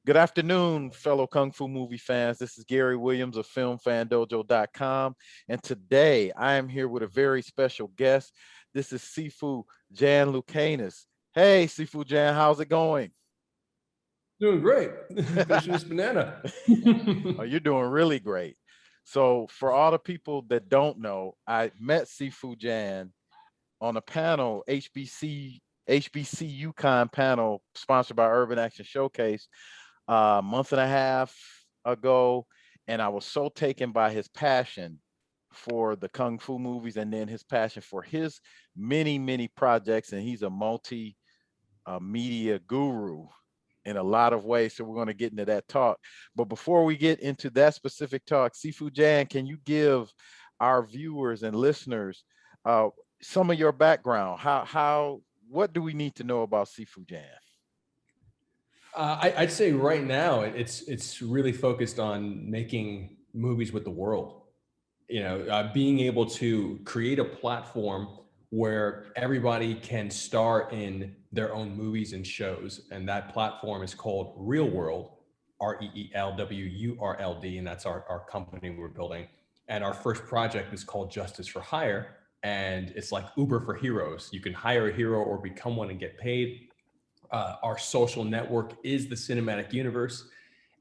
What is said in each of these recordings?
Good afternoon, fellow Kung Fu movie fans. This is Gary Williams of filmfandojo.com. And today I am here with a very special guest. This is Sifu Jan Lucanus. Hey, Sifu Jan, how's it going? Doing great. Finishing this banana. Oh, you're doing really great. So for all the people that don't know, I met Sifu Jan on a panel, HBC Yukon panel sponsored by Urban Action Showcase a month and a half ago, and I was so taken by his passion for the Kung Fu movies and then his passion for his many projects, and he's a media guru in a lot of ways. So we're going to get into that talk. But before we get into that specific talk, Sifu Jan, can you give our viewers and listeners some of your background? What do we need to know about Sifu Jan? I'd say right now it's really focused on making movies with the world. Being able to create a platform where everybody can star in their own movies and shows, and that platform is called Real World, REELWURLD, and that's our company we're building. And our first project is called Justice for Hire, and it's like Uber for heroes. You can hire a hero or become one and get paid. Our social network is the cinematic universe,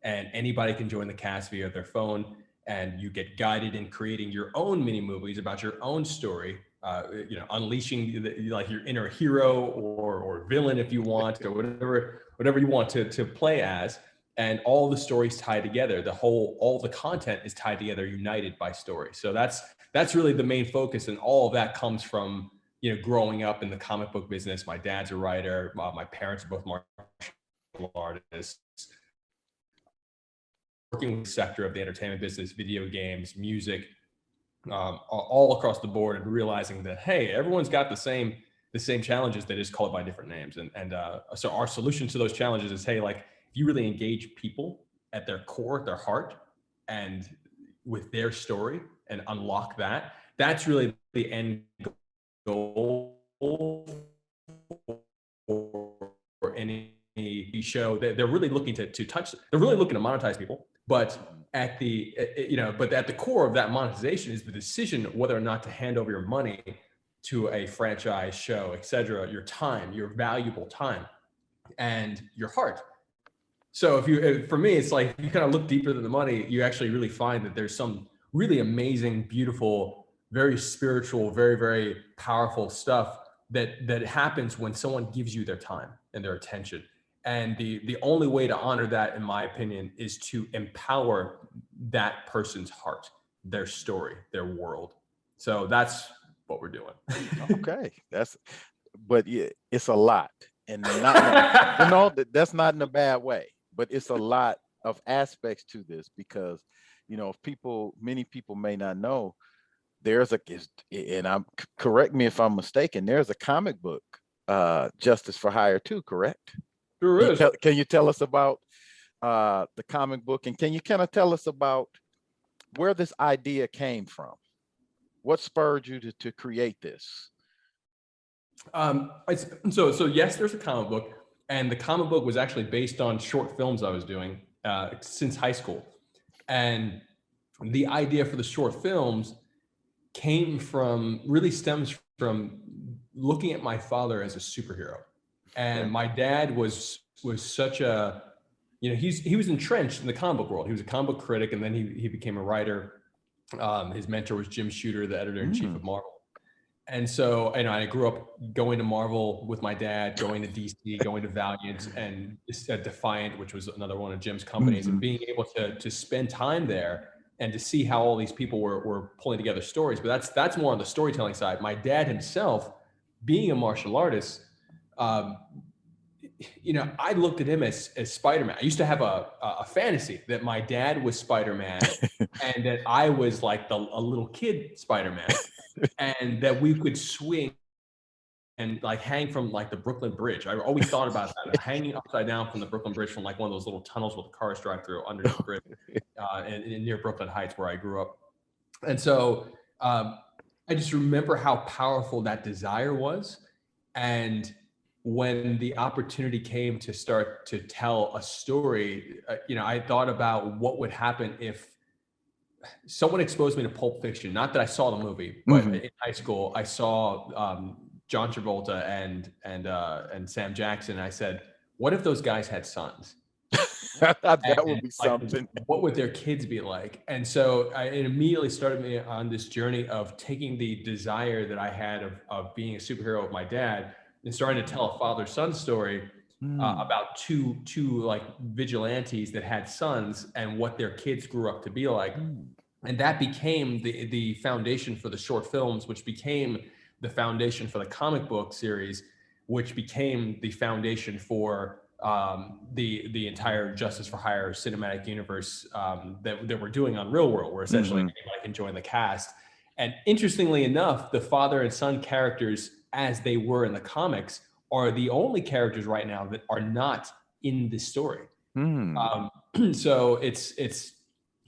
and anybody can join the cast via their phone, and you get guided in creating your own mini movies about your own story, unleashing your inner hero or villain if you want, or whatever you want to play as. And all the stories tied together, all the content is tied together, united by story. So that's really the main focus, and all of that comes from growing up in the comic book business. My dad's a writer. My parents are both martial artists. Working with the sector of the entertainment business, video games, music, all across the board, and realizing that, hey, everyone's got the same challenges. They just call it by different names. So our solution to those challenges is, hey, like, if you really engage people at their core, at their heart, and with their story, and unlock that, that's really the end goal for any show. They're really looking to touch. They're really looking to monetize people, but at the core of that monetization is the decision whether or not to hand over your money to a franchise, show, etc. Your time, your valuable time, and your heart. So for me, it's like, you kind of look deeper than the money. You actually really find that there's some really amazing, beautiful, very spiritual, very, very powerful stuff that happens when someone gives you their time and their attention. And the only way to honor that, in my opinion, is to empower that person's heart, their story, their world. So that's what we're doing. Okay, but yeah, it's a lot, and not that's not in a bad way, but it's a lot of aspects to this, because many people may not know, correct me if I'm mistaken, there's a comic book, Justice for Hire too, correct? There is. Can you tell us about the comic book, and can you kind of tell us about where this idea came from? What spurred you to create this? So yes, there's a comic book, and the comic book was actually based on short films I was doing since high school. And the idea for the short films stems from looking at my father as a superhero. And my dad was such a, he was entrenched in the comic book world. He was a comic book critic, and then he became a writer. His mentor was Jim Shooter, the editor-in-chief of Marvel. And so, I grew up going to Marvel with my dad, going to DC, going to Valiant, and Defiant, which was another one of Jim's companies, and being able to spend time there and to see how all these people were pulling together stories. But that's more on the storytelling side. My dad himself, being a martial artist, I looked at him as Spider-Man. I used to have a fantasy that my dad was Spider-Man and that I was like a little kid Spider-Man, and that we could swing and like hang from like the Brooklyn Bridge. I always thought about that, hanging upside down from the Brooklyn Bridge, from like one of those little tunnels where the cars drive through underneath the bridge, near Brooklyn Heights, where I grew up. And so I just remember how powerful that desire was. And when the opportunity came to start to tell a story, I thought about what would happen if someone exposed me to Pulp Fiction. Not that I saw the movie, but in high school, I saw John Travolta and Sam Jackson. And I said, what if those guys had sons? That would be Like, something. what would their kids be like? And so it immediately started me on this journey of taking the desire that I had of being a superhero with my dad and starting to tell a father-son story about two like vigilantes that had sons and what their kids grew up to be like. And that became the foundation for the short films, which became the foundation for the comic book series, which became the foundation for the entire Justice for Hire cinematic universe that we're doing on Real World, where essentially anybody can join the cast. And interestingly enough, the father and son characters, as they were in the comics, are the only characters right now that are not in this story. So it's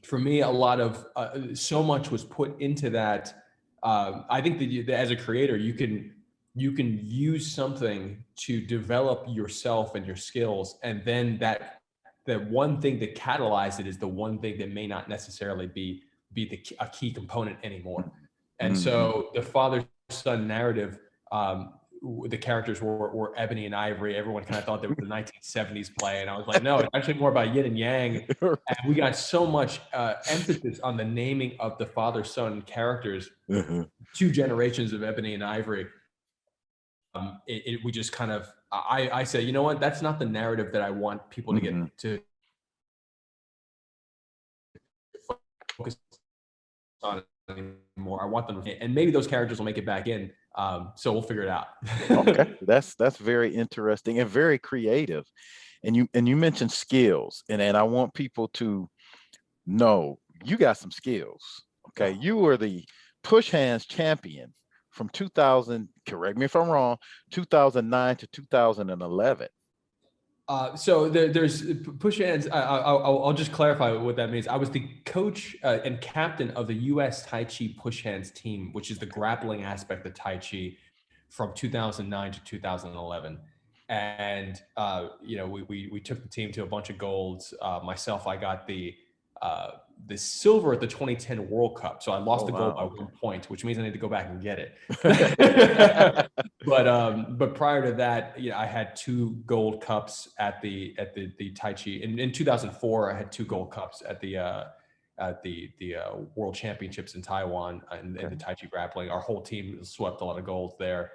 for me, a lot of so much was put into that. I think that as a creator, you can use something to develop yourself and your skills, and then that one thing that catalyzed it is the one thing that may not necessarily be a key component anymore. And so the father-son narrative, the characters were Ebony and Ivory. Everyone kind of thought they were the 1970s play, and I was like, no, it's actually more about yin and yang. And we got so much emphasis on the naming of the father-son characters. 2 generations of Ebony and Ivory. We just kind of, I said, you know what, that's not the narrative that I want people to get to focus on anymore. I want them, and maybe those characters will make it back in. So we'll figure it out. Okay, that's very interesting and very creative. And you mentioned skills, and I want people to know you got some skills. Okay, you were the push hands champion from 2000, correct me if I'm wrong, 2009 to 2011. So there's push hands. I'll just clarify what that means. I was the coach and captain of the U.S. Tai Chi push hands team, which is the grappling aspect of Tai Chi, from 2009 to 2011. And we took the team to a bunch of golds. Myself, I got the silver at the 2010 World Cup. So I lost the gold by 1 point, which means I need to go back and get it. But prior to that, I had 2 gold cups at the Tai Chi. In 2004, I had 2 gold cups at the World Championships in Taiwan and the Tai Chi grappling. Our whole team swept a lot of golds there.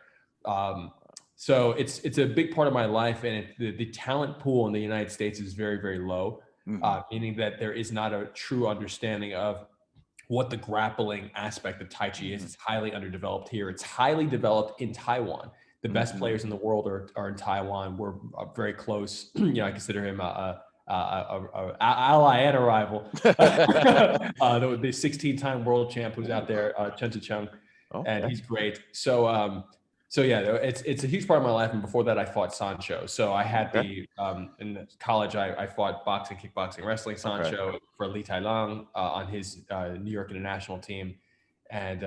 So it's a big part of my life, and the talent pool in the United States is very, very low. Meaning that there is not a true understanding of what the grappling aspect of Tai Chi is. It's highly underdeveloped here. It's highly developed in Taiwan. The best players in the world are in Taiwan. We're very close. I consider him a ally and a rival. The 16-time world champ who's out there, Chen Zicheng, and he's great. So yeah, it's a huge part of my life. And before that, I fought Sancho. So I had in college, I fought boxing, kickboxing, wrestling Sancho for Li Tailang on his New York international team, and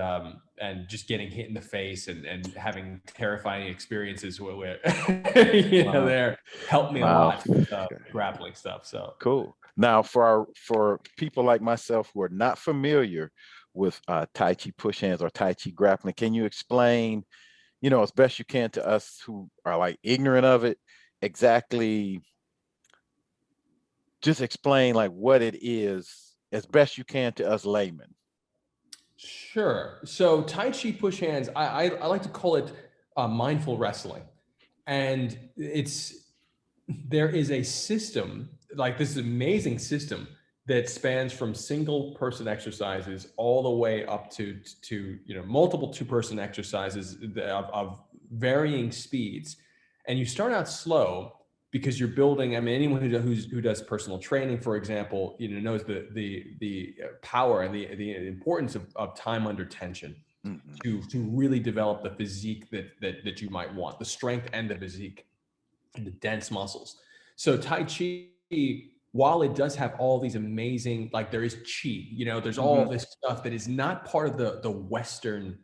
just getting hit in the face and having terrifying experiences where there helped me a lot with grappling stuff. So cool. Now for people like myself who are not familiar with Tai Chi push hands or Tai Chi grappling, can you explain, as best you can to us who are like ignorant of it, exactly, just explain like what it is as best you can to us laymen. Sure. So Tai Chi push hands, I like to call it mindful wrestling. And there is a system, like this amazing system that spans from single person exercises all the way up to multiple 2-person exercises of varying speeds. And you start out slow because you're building. I mean, anyone who does personal training, for example, knows the power and the importance of time under tension to really develop the physique that you might want, the strength and the physique, and the dense muscles. So Tai Chi, while it does have all these amazing, like there is chi, there's all this stuff that is not part of the Western,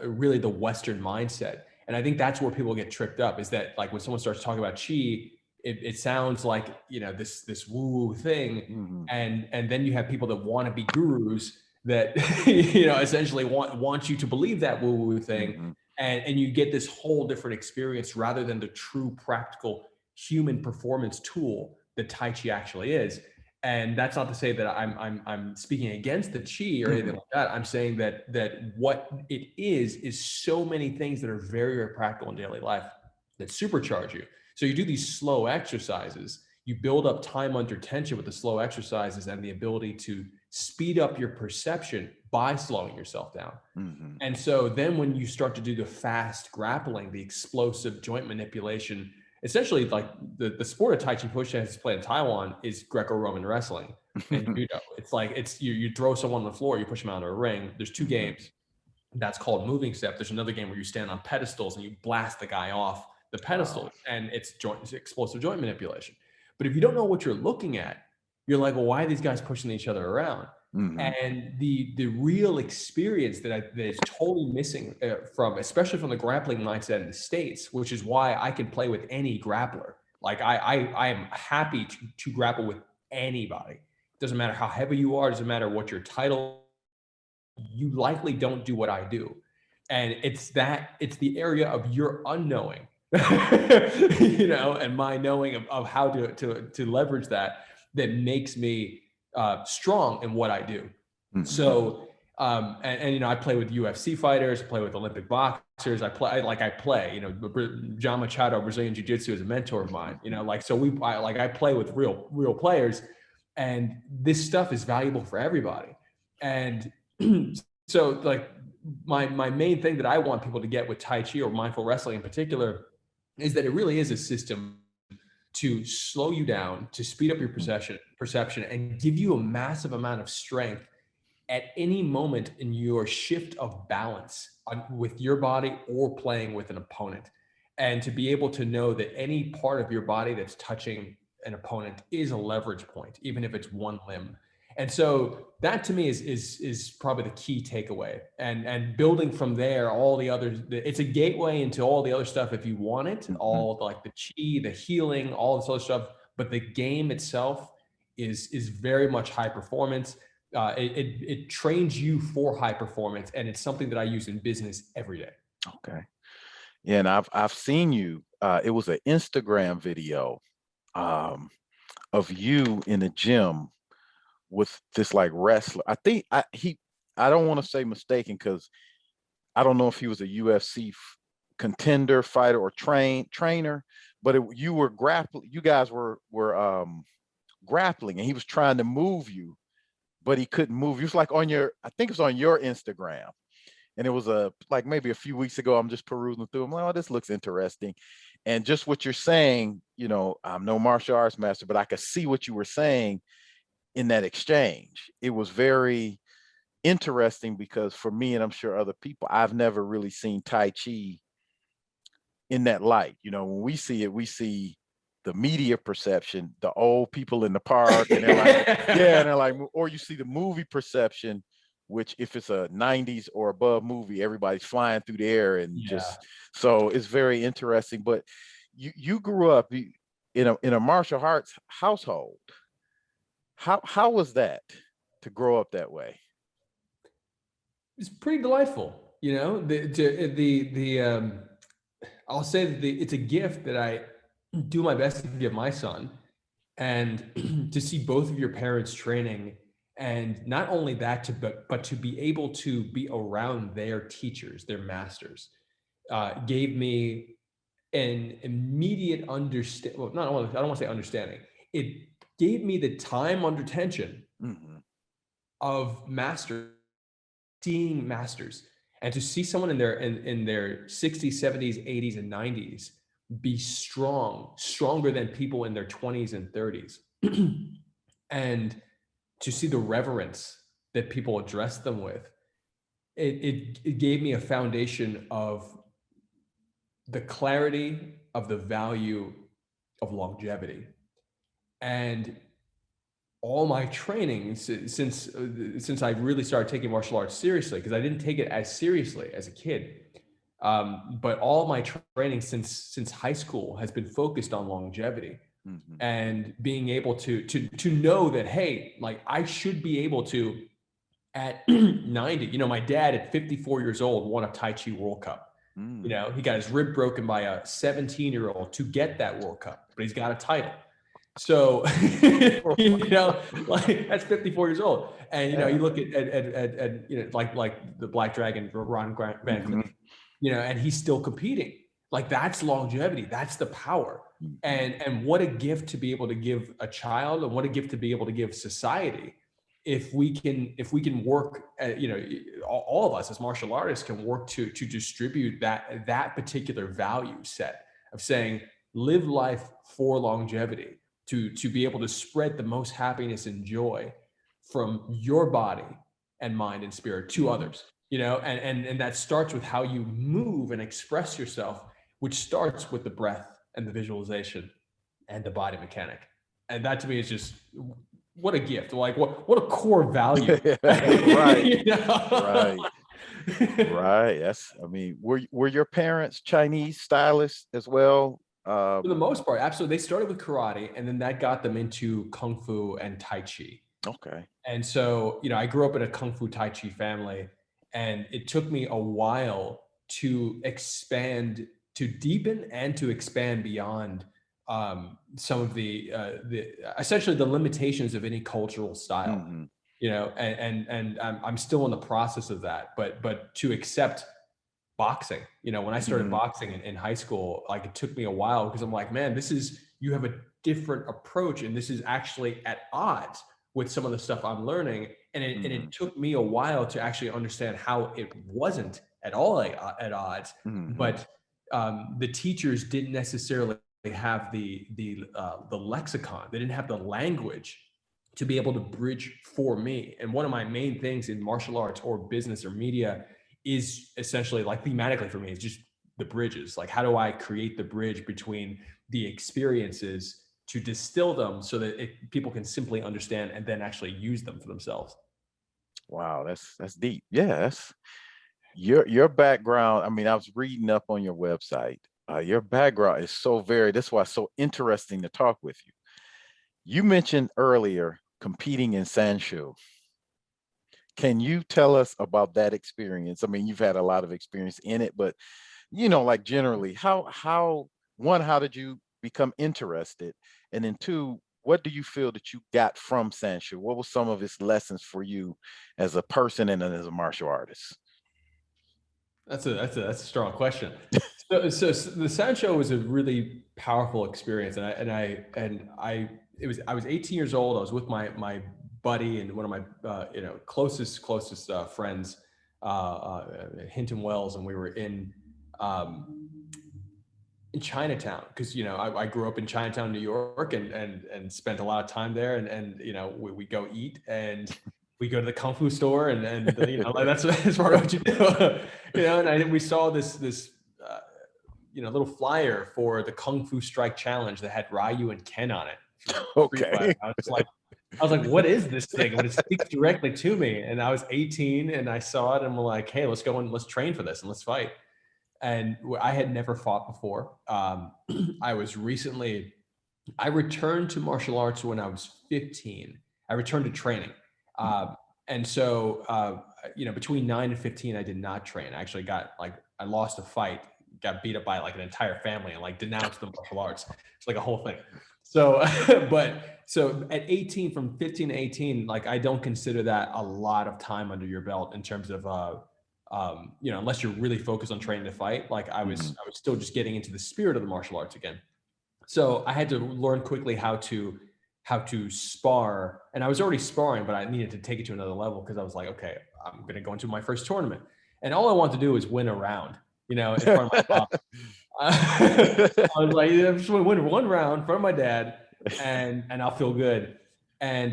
really the Western mindset. And I think that's where people get tricked up, is that like when someone starts talking about chi, it sounds like, you know, this woo thing. And then you have people that want to be gurus that, you know, essentially want you to believe that woo thing. And you get this whole different experience rather than the true practical human performance tool that Tai Chi actually is. And that's not to say that I'm speaking against the Chi or anything like that. I'm saying that what it is so many things that are very, very practical in daily life that supercharge you. So you do these slow exercises, you build up time under tension with the slow exercises and the ability to speed up your perception by slowing yourself down. And so then when you start to do the fast grappling, the explosive joint manipulation, essentially like the sport of Tai Chi Push has played in Taiwan is Greco-Roman wrestling and judo. It's like, you throw someone on the floor, you push them out of a ring. There's two games. That's called moving step. There's another game where you stand on pedestals and you blast the guy off the pedestal, and it's explosive joint manipulation. But if you don't know what you're looking at, you're like, well, why are these guys pushing each other around? And the real experience that is totally missing especially from the grappling mindset in the States, which is why I can play with any grappler. Like I am happy to grapple with anybody. Doesn't matter how heavy you are, doesn't matter what your title, you likely don't do what I do. And it's the area of your unknowing, you know, and my knowing of how to leverage that makes me strong in what I do. So, you know, I play with UFC fighters, play with Olympic boxers. I play, you know, John Machado, Brazilian Jiu-Jitsu is a mentor of mine, you know, like, so I play with real players, and this stuff is valuable for everybody. And so like my main thing that I want people to get with Tai Chi or mindful wrestling in particular is that it really is a system to slow you down, to speed up your perception, and give you a massive amount of strength at any moment in your shift of balance with your body or playing with an opponent. And to be able to know that any part of your body that's touching an opponent is a leverage point, even if it's one limb. And so that to me is probably the key takeaway. And building from there, all the others, it's a gateway into all the other stuff if you want it, all like the chi, the healing, all this other stuff. But the game itself is very much high performance. It trains you for high performance, and it's something that I use in business every day. Okay. Yeah, and I've seen you. It was an Instagram video of you in the gym with this like wrestler. I think I don't want to say mistaken because I don't know if he was a UFC contender, fighter, or trainer, but you guys were grappling, and he was trying to move you, but he couldn't move. He was like I think it was on your Instagram. And it was like maybe a few weeks ago. I'm just perusing through. I'm like, oh, this looks interesting. And just what you're saying, you know, I'm no martial arts master, but I could see what you were saying in that exchange. It was very interesting because for me, and I'm sure other people, I've never really seen Tai Chi in that light. You know, when we see it, we see the media perception, the old people in the park, and they're like, yeah, and they're like, or you see the movie perception, which if it's a 90s or above movie, everybody's flying through the air and just, so it's very interesting. But you grew up in a martial arts household. How was that to grow up that way? It's pretty delightful, you know. I'll say that it's a gift that I do my best to give my son, and to see both of your parents training, and not only that, but to be able to be around their teachers, their masters, gave me an immediate understanding. Well, I don't want to say understanding. It gave me the time under tension of seeing masters, and to see someone in their 60s, 70s, 80s, and 90s be stronger than people in their 20s and 30s. And to see the reverence that people address them with, it gave me a foundation of the clarity of the value of longevity. And all my training since I really started taking martial arts seriously, because I didn't take it as seriously as a kid, But all my training since high school has been focused on longevity. Mm-hmm. And being able to know that, hey, like I should be able to at 90, you know, my dad at 54 years old won a Tai Chi World Cup. You know, he got his rib broken by a 17-year-old to get that World Cup, but he's got a title. So, you know, like that's 54 years old. And, you know, you look at you know, like the Black Dragon, Ron Van Cliff, you know, and he's still competing. Like that's longevity. That's the power. And what a gift to be able to give a child, and what a gift to be able to give society. If we can work, you know, all of us as martial artists can work to distribute that particular value set of saying, live life for longevity, to be able to spread the most happiness and joy from your body and mind and spirit to others, you know, and that starts with how you move and express yourself, which starts with the breath and the visualization and the body mechanic. And that to me is just, what a gift. Like what a core value. Right. You know? Right. That's, I mean, were your parents Chinese stylists as well? For the most part, absolutely. They started with karate, and then that got them into kung fu and Tai Chi. Okay. And so, you know, I grew up in a kung fu Tai Chi family, and it took me a while to expand, to deepen and to expand beyond some of the essentially the limitations of any cultural style. You know, and I'm still in the process of that, but to accept boxing, you know, when I started boxing in high school, like it took me a while, because I'm like, man, you have a different approach, and this is actually at odds with some of the stuff I'm learning. And it took me a while to actually understand how it wasn't at all at odds. But the teachers didn't necessarily have the lexicon. They didn't have the language to be able to bridge for me. And one of my main things in martial arts or business or media is essentially, like, thematically for me, is just the bridges. Like, how do I create the bridge between the experiences to distill them so that people can simply understand and then actually use them for themselves? Wow, that's deep. Yeah, that's your background. I mean, I was reading up on your website. Your background is so varied. That's why it's so interesting to talk with you. You mentioned earlier competing in Sanshou. Can you tell us about that experience? I mean, you've had a lot of experience in it, but you know, like generally, how one, how did you become interested? And then two, what do you feel that you got from Sanshou? What were some of its lessons for you as a person and as a martial artist? That's a strong question. So the sound show was a really powerful experience, I was 18 years old. I was with my buddy and one of my you know, closest friends, Hinton Wells, and we were in Chinatown, because, you know, I grew up in Chinatown, New York, and spent a lot of time there, and you know, we go eat, and we go to the kung fu store, and you know, like that's part of what you do. You know, and we saw this you know, little flyer for the Kung Fu Strike Challenge that had Ryu and Ken on it. Okay. I was like, what is this thing? But it speaks directly to me. And I was 18 and I saw it, and we're like, hey, let's go and let's train for this and let's fight. And I had never fought before. I returned to martial arts when I was 15. I returned to training. And so, you know, between 9 and 15, I did not train. I actually I lost a fight, got beat up by like an entire family, and like denounced the martial arts. It's like a whole thing. So, so at 18, from 15 to 18, like I don't consider that a lot of time under your belt in terms of, you know, unless you're really focused on training to fight. Like I was still just getting into the spirit of the martial arts again. So I had to learn quickly how to spar, and I was already sparring, but I needed to take it to another level, because I was like, okay, I'm going to go into my first tournament, and all I wanted to do is win a round, you know, in front of my pop. I was like, I just want to win one round in front of my dad, and I'll feel good. And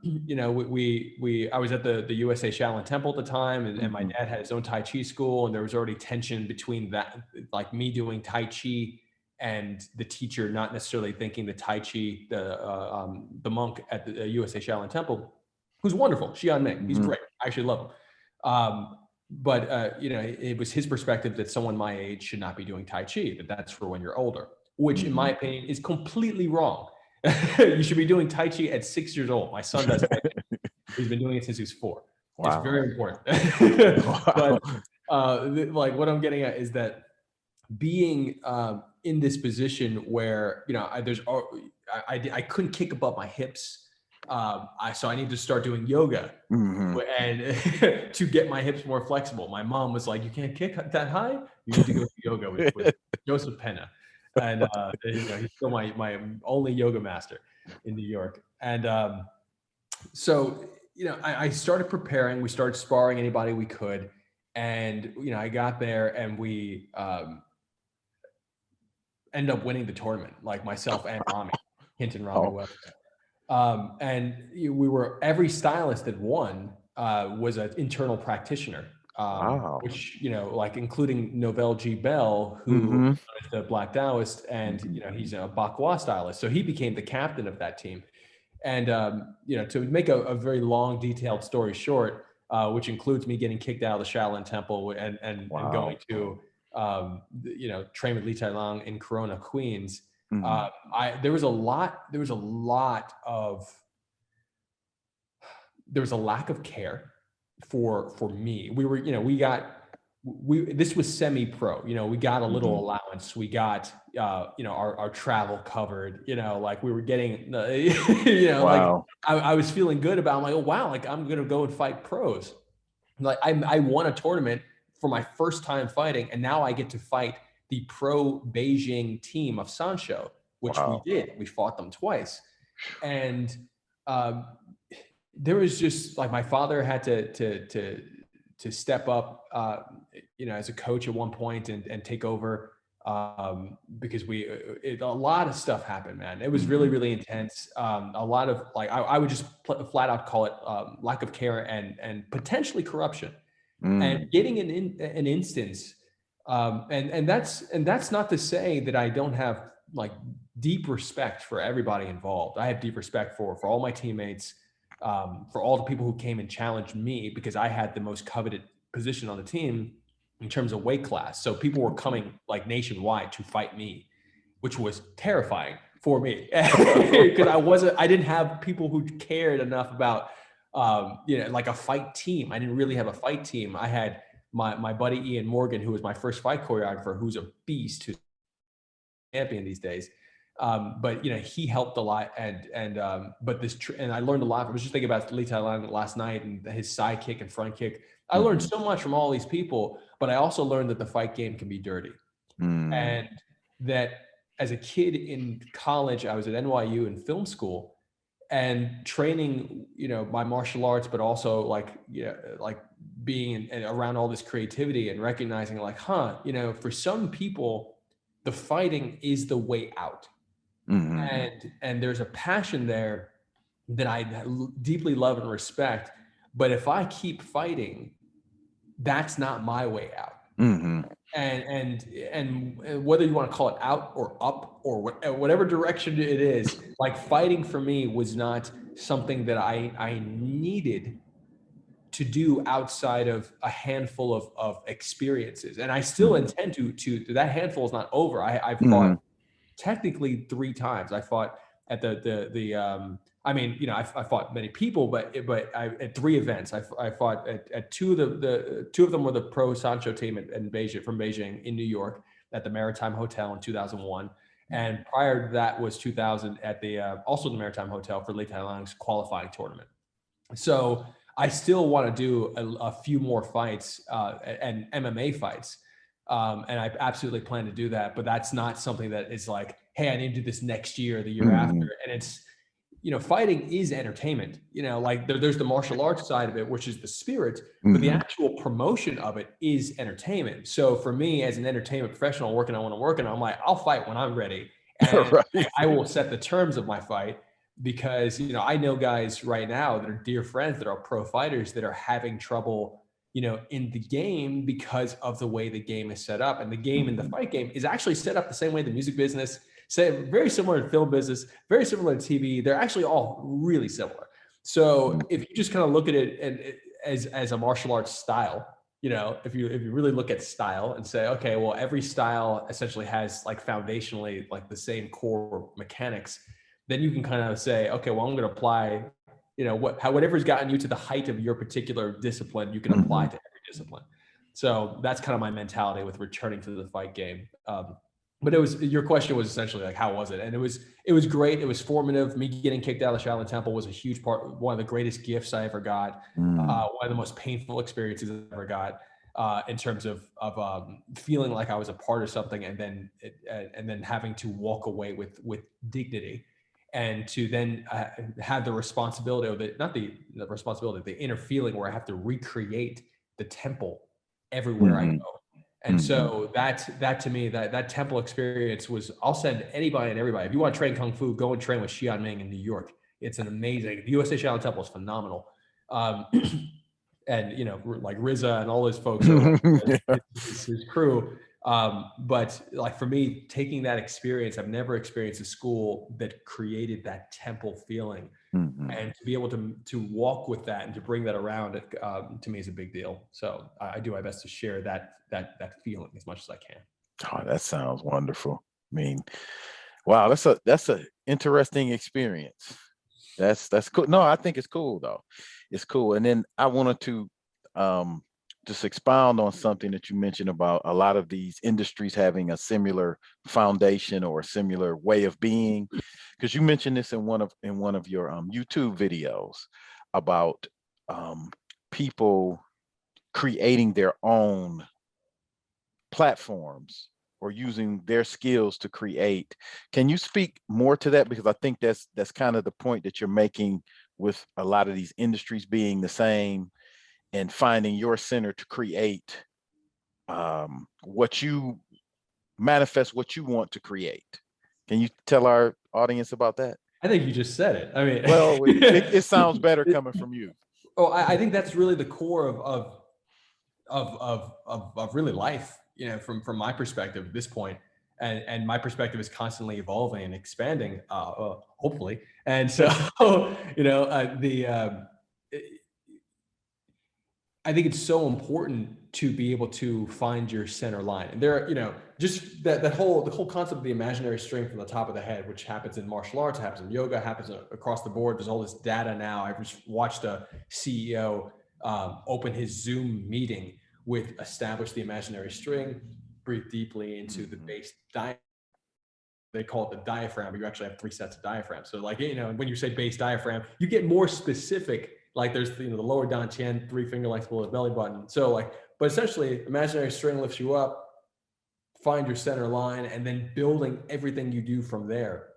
you know, I was at the USA Shaolin Temple at the time, and my dad had his own Tai Chi school, and there was already tension between that, like me doing Tai Chi and the teacher not necessarily thinking the Tai Chi, the monk at the USA Shaolin Temple, who's wonderful, Xian Ming, he's great. I actually love him. you know, it was his perspective that someone my age should not be doing Tai Chi, that that's for when you're older, which in my opinion is completely wrong. You should be doing Tai Chi at 6 years old. My son does Tai Chi. He's been doing it since he was 4. Wow. It's very important. But like what I'm getting at is that being in this position where, you know, I couldn't kick above my hips. So I need to start doing yoga and to get my hips more flexible. My mom was like, "You can't kick that high. You need to go to yoga with Joseph Penna." And you know, he's still my only yoga master in New York. And so, you know, I started preparing. We started sparring anybody we could. And, you know, I got there and we ended up winning the tournament, like myself and Rami, Hinton Rami West. And we were, every stylist that won was an internal practitioner, which, you know, like including Novell G. Bell, who is the Black Taoist, and, you know, he's a Bakwa stylist. So he became the captain of that team. And, you know, to make a very long, detailed story short, which includes me getting kicked out of the Shaolin Temple and going to, you know, train with Li Tai Lang in Corona, Queens. There was a lack of care for me. We were, you know, this was semi-pro, you know, we got a little allowance. We got, you know, our travel covered, you know, like we were getting, you know, like I was feeling good about, I'm like, oh, wow, like I'm going to go and fight pros. Like I won a tournament for my first time fighting. And now I get to fight the pro Beijing team of Sancho, which we did. We fought them twice. And there was just like, my father had to step up, you know, as a coach at one point and take over because a lot of stuff happened, man. It was really, really intense. A lot of like, I would just flat out call it lack of care and potentially corruption. And getting an instance, and that's not to say that I don't have like deep respect for everybody involved. I have deep respect for all my teammates, for all the people who came and challenged me, because I had the most coveted position on the team in terms of weight class. So people were coming like nationwide to fight me, which was terrifying for me because I didn't have people who cared enough about, you know, like a fight team. I didn't really have a fight team. I had my buddy Ian Morgan, who was my first fight choreographer, who's a beast, who's champion these days. But you know, he helped a lot, and I learned a lot. I was just thinking about Li Tai Lang last night and his side kick and front kick. I learned so much from all these people, but I also learned that the fight game can be dirty, and that as a kid in college, I was at NYU in film school and training, you know, my martial arts, but also like, yeah, like being around all this creativity and recognizing like, you know, for some people, the fighting is the way out. And there's a passion there that I deeply love and respect. But if I keep fighting, that's not my way out. And whether you want to call it out or up or whatever direction it is, like fighting for me was not something that I needed to do outside of a handful of experiences. And I still intend to that handful is not over. I've fought technically 3 times. I fought at I mean, you know, I fought many people, but at 3 events. I fought at 2 of the 2 of them were the pro Sancho team in Beijing, from Beijing in New York at the Maritime Hotel in 2001. And prior to that was 2000 at the also the Maritime Hotel for Li Tai Lang's qualifying tournament. So I still want to do a few more fights and MMA fights. And I absolutely plan to do that, but that's not something that is like, hey, I need to do this next year or the year after. And it's, you know, fighting is entertainment, you know, like there's the martial arts side of it, which is the spirit, but the actual promotion of it is entertainment. So for me as an entertainment professional working on what I'm working on, I'm like, I'll fight when I'm ready. And I will set the terms of my fight, because, you know, I know guys right now that are dear friends that are pro fighters that are having trouble, you know, in the game because of the way the game is set up. And the game and the fight game is actually set up the same way the music business, very similar to film business, very similar to TV. They're actually all really similar. So if you just kind of look at it and as a martial arts style, you know, if you really look at style and say, okay, well, every style essentially has like foundationally like the same core mechanics, then you can kind of say, okay, well, I'm going to apply, you know, whatever's gotten you to the height of your particular discipline, you can apply to every discipline. So that's kind of my mentality with returning to the fight game. But it was, your question was essentially like, how was it? And it was great. It was formative. Me getting kicked out of the Shaolin Temple was a huge part, one of the greatest gifts I ever got. One of the most painful experiences I ever got, in terms of feeling like I was a part of something, and then having to walk away with dignity, and to then have the responsibility, or not the responsibility, the inner feeling where I have to recreate the temple everywhere I go. And so that to me, that temple experience was, I'll send anybody and everybody. If you want to train Kung Fu, go and train with Xian Ming in New York. It's an amazing, the USA Shaolin Temple is phenomenal. And, you know, like Rizza and all those folks are like, his crew. But like for me, taking that experience, I've never experienced a school that created that temple feeling. And to be able to walk with that and to bring that around, to me is a big deal. So I do my best to share that feeling as much as I can. Oh, that sounds wonderful. I mean, wow, that's a interesting experience. That's cool. No, I think it's cool though. It's cool. And then I wanted to just expound on something that you mentioned about a lot of these industries having a similar foundation or a similar way of being, because you mentioned this in one of your YouTube videos about people creating their own platforms or using their skills to create. Can you speak more to that? Because I think that's kind of the point that you're making with a lot of these industries being the same, and finding your center to create what you manifest, what you want to create. Can you tell our audience about that? I think you just said it. I mean, well, it sounds better coming from you. Oh, I think that's really the core of really life, you know, from my perspective at this point. And my perspective is constantly evolving and expanding, hopefully. And so, you know, I think it's so important to be able to find your center line. And there are, you know, just the whole concept of the imaginary string from the top of the head, which happens in martial arts, happens in yoga, happens across the board. There's all this data now. I just watched a CEO open his Zoom meeting with establish the imaginary string, breathe deeply into the base diaphragm. They call it the diaphragm, but you actually have 3 sets of diaphragm. So like, you know, when you say base diaphragm, you get more specific. Like there's, you know, the lower dantian, 3 finger lengths below the belly button. So like, but essentially imaginary string lifts you up, find your center line, and then building everything you do from there.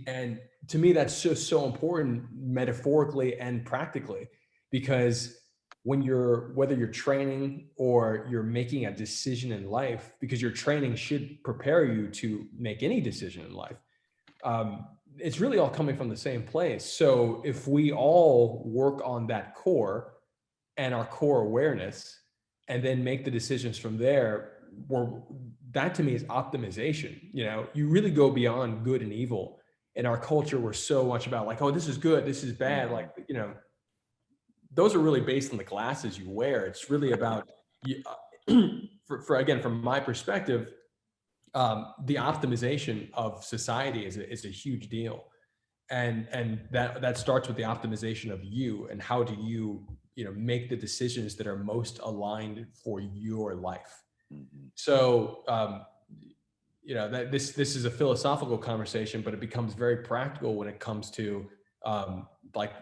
And to me, that's just so important metaphorically and practically, because whether you're training or you're making a decision in life, because your training should prepare you to make any decision in life. It's really all coming from the same place. So if we all work on that core and our core awareness, and then make the decisions from there, that to me is optimization. You know, you really go beyond good and evil. In our culture, we're so much about like, oh, this is good, this is bad. Like, you know, those are really based on the glasses you wear. It's really about, for again, from my perspective, the optimization of society is a huge deal. And that starts with the optimization of you, and how do you know, make the decisions that are most aligned for your life. So, you know, that this is a philosophical conversation, but it becomes very practical when it comes to like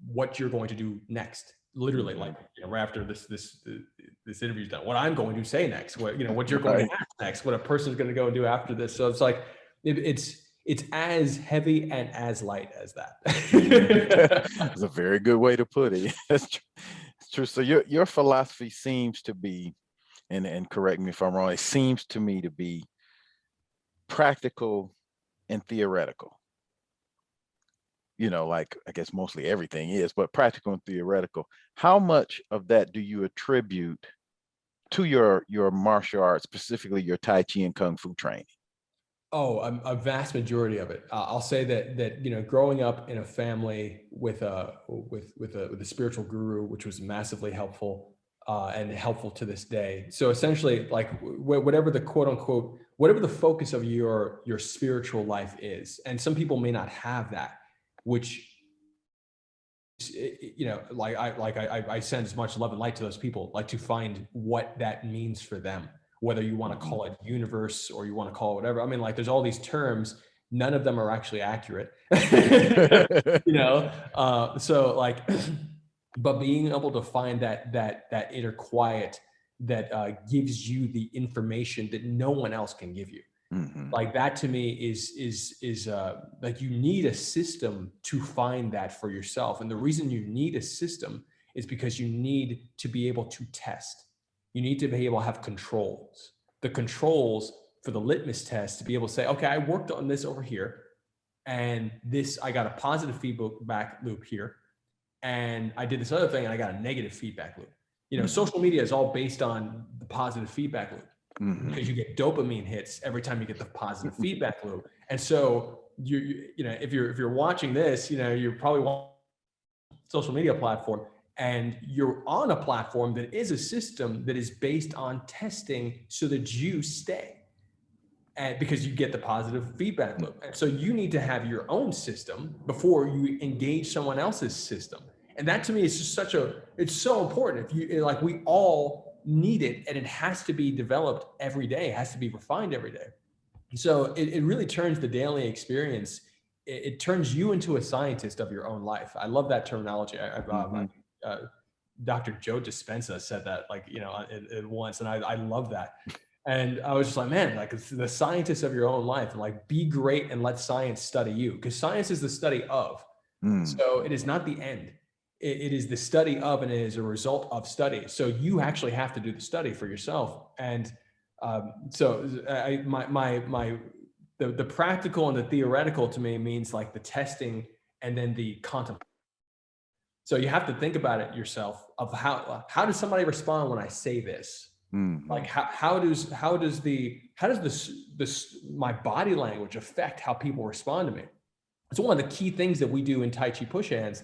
what you're going to do next. Literally, like, you know, right after this interview's done, what I'm going to say next, what, you know, what you're going to ask next, what a person's going to go and do after this. So it's like it's as heavy and as light as that. It's a very good way to put it. It's true. So your philosophy seems to be, and correct me if I'm wrong, it seems to me to be practical and theoretical. You know, like I guess mostly everything is, but practical and theoretical. How much of that do you attribute to your martial arts, specifically your Tai Chi and Kung Fu training? Oh, a vast majority of it. I'll say that you know, growing up in a family with a spiritual guru, which was massively helpful. and helpful to this day. So essentially, like whatever the quote unquote, whatever the focus of your spiritual life is, and some people may not have that, which, you know, I send as much love and light to those people, like to find what that means for them, whether you want to call it universe or you want to call it whatever. I mean, like there's all these terms, none of them are actually accurate, you know? So like, but being able to find that inner quiet that gives you the information that no one else can give you. Like that to me is like you need a system to find that for yourself. And the reason you need a system is because you need to be able to test. You need to be able to have controls. The controls for the litmus test to be able to say, okay, I worked on this over here, and this, I got a positive feedback loop here, and I did this other thing and I got a negative feedback loop. You know, social media is all based on the positive feedback loop. Because you get dopamine hits every time you get the positive feedback loop. And so you know, if you're watching this, you know, you're probably watching social media platform, and you're on a platform that is a system that is based on testing so that you stay, and because you get the positive feedback loop. And so you need to have your own system before you engage someone else's system. And that to me is just it's so important. If you, like, we all need it, and it has to be developed every day. It has to be refined every day. So it really turns the daily experience. It turns you into a scientist of your own life. I love that terminology. Dr. Joe Dispenza said that, like, you know, it once, and I love that. And I was just like, man, like, it's the scientist of your own life, and like, be great and let science study you, because science is the study of. So it is not the end. It is the study of, and it is a result of study. So you actually have to do the study for yourself. And so the practical and the theoretical to me means like the testing and then the contemplation. So you have to think about it yourself of how does somebody respond when I say this? Like how does my body language affect how people respond to me? It's one of the key things that we do in Tai Chi push hands.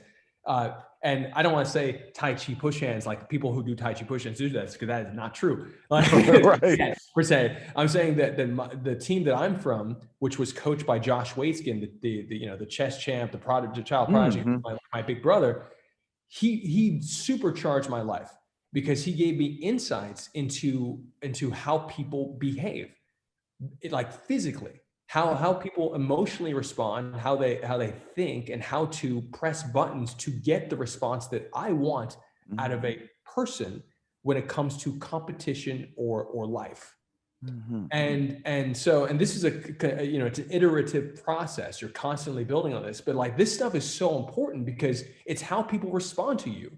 And I don't want to say Tai Chi push hands, like people who do Tai Chi push hands do that, because that is not true. Like, right. Per se, I'm saying that the team that I'm from, which was coached by Josh Waitzkin, the chess champ, the child prodigy, my big brother, he supercharged my life because he gave me insights into how people behave, like physically. How people emotionally respond, how they think, and how to press buttons to get the response that I want out of a person when it comes to competition or life. And this is it's an iterative process. You're constantly building on this, but like this stuff is so important because it's how people respond to you.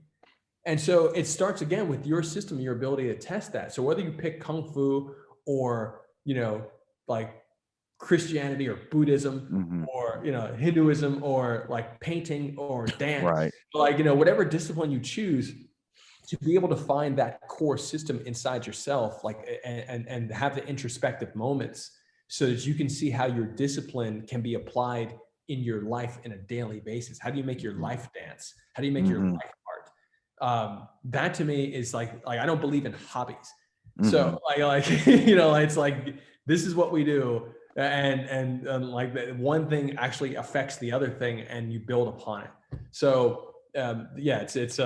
And so it starts again with your system, your ability to test that. So whether you pick Kung Fu or, you know, like Christianity or Buddhism or, you know, Hinduism or like painting or dance, right, like, you know, whatever discipline you choose, to be able to find that core system inside yourself, like, and have the introspective moments so that you can see how your discipline can be applied in your life in a daily basis. How do you make your life dance? How do you make your life art? That to me is like I don't believe in hobbies. So like you know, it's like, this is what we do. And like one thing actually affects the other thing, and you build upon it. So yeah, it's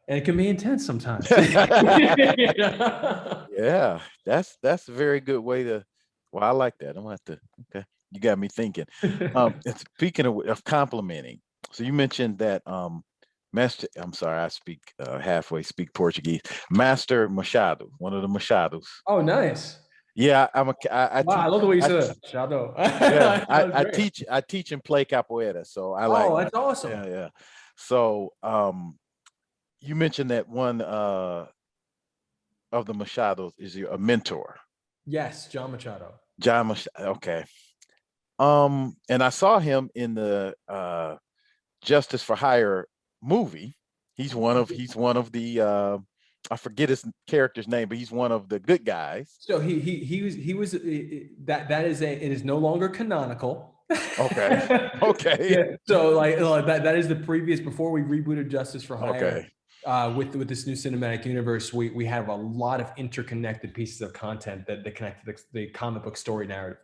and it can be intense sometimes. Yeah, that's a very good way to. Well, I like that. I'm gonna have to. Okay, you got me thinking. And speaking of complimenting, so you mentioned that Master. I'm sorry, I speak halfway speak Portuguese. Master Machado, one of the Machados. Oh, nice. Yeah, I wow, teach, I love the way you said it, Shadow. Yeah, I teach and play capoeira, so I like. Oh, that's awesome. Yeah. So you mentioned that one of the Machados is a mentor. Yes, John Machado. John Machado. Okay. And I saw him in the Justice for Hire movie. He's one of the I forget his character's name, but he's one of the good guys. So he was that is it is no longer canonical. Okay. Yeah, so like that is the previous, before we rebooted Justice for Hire. Okay. with this new cinematic universe, we have a lot of interconnected pieces of content that connect to the comic book story narrative,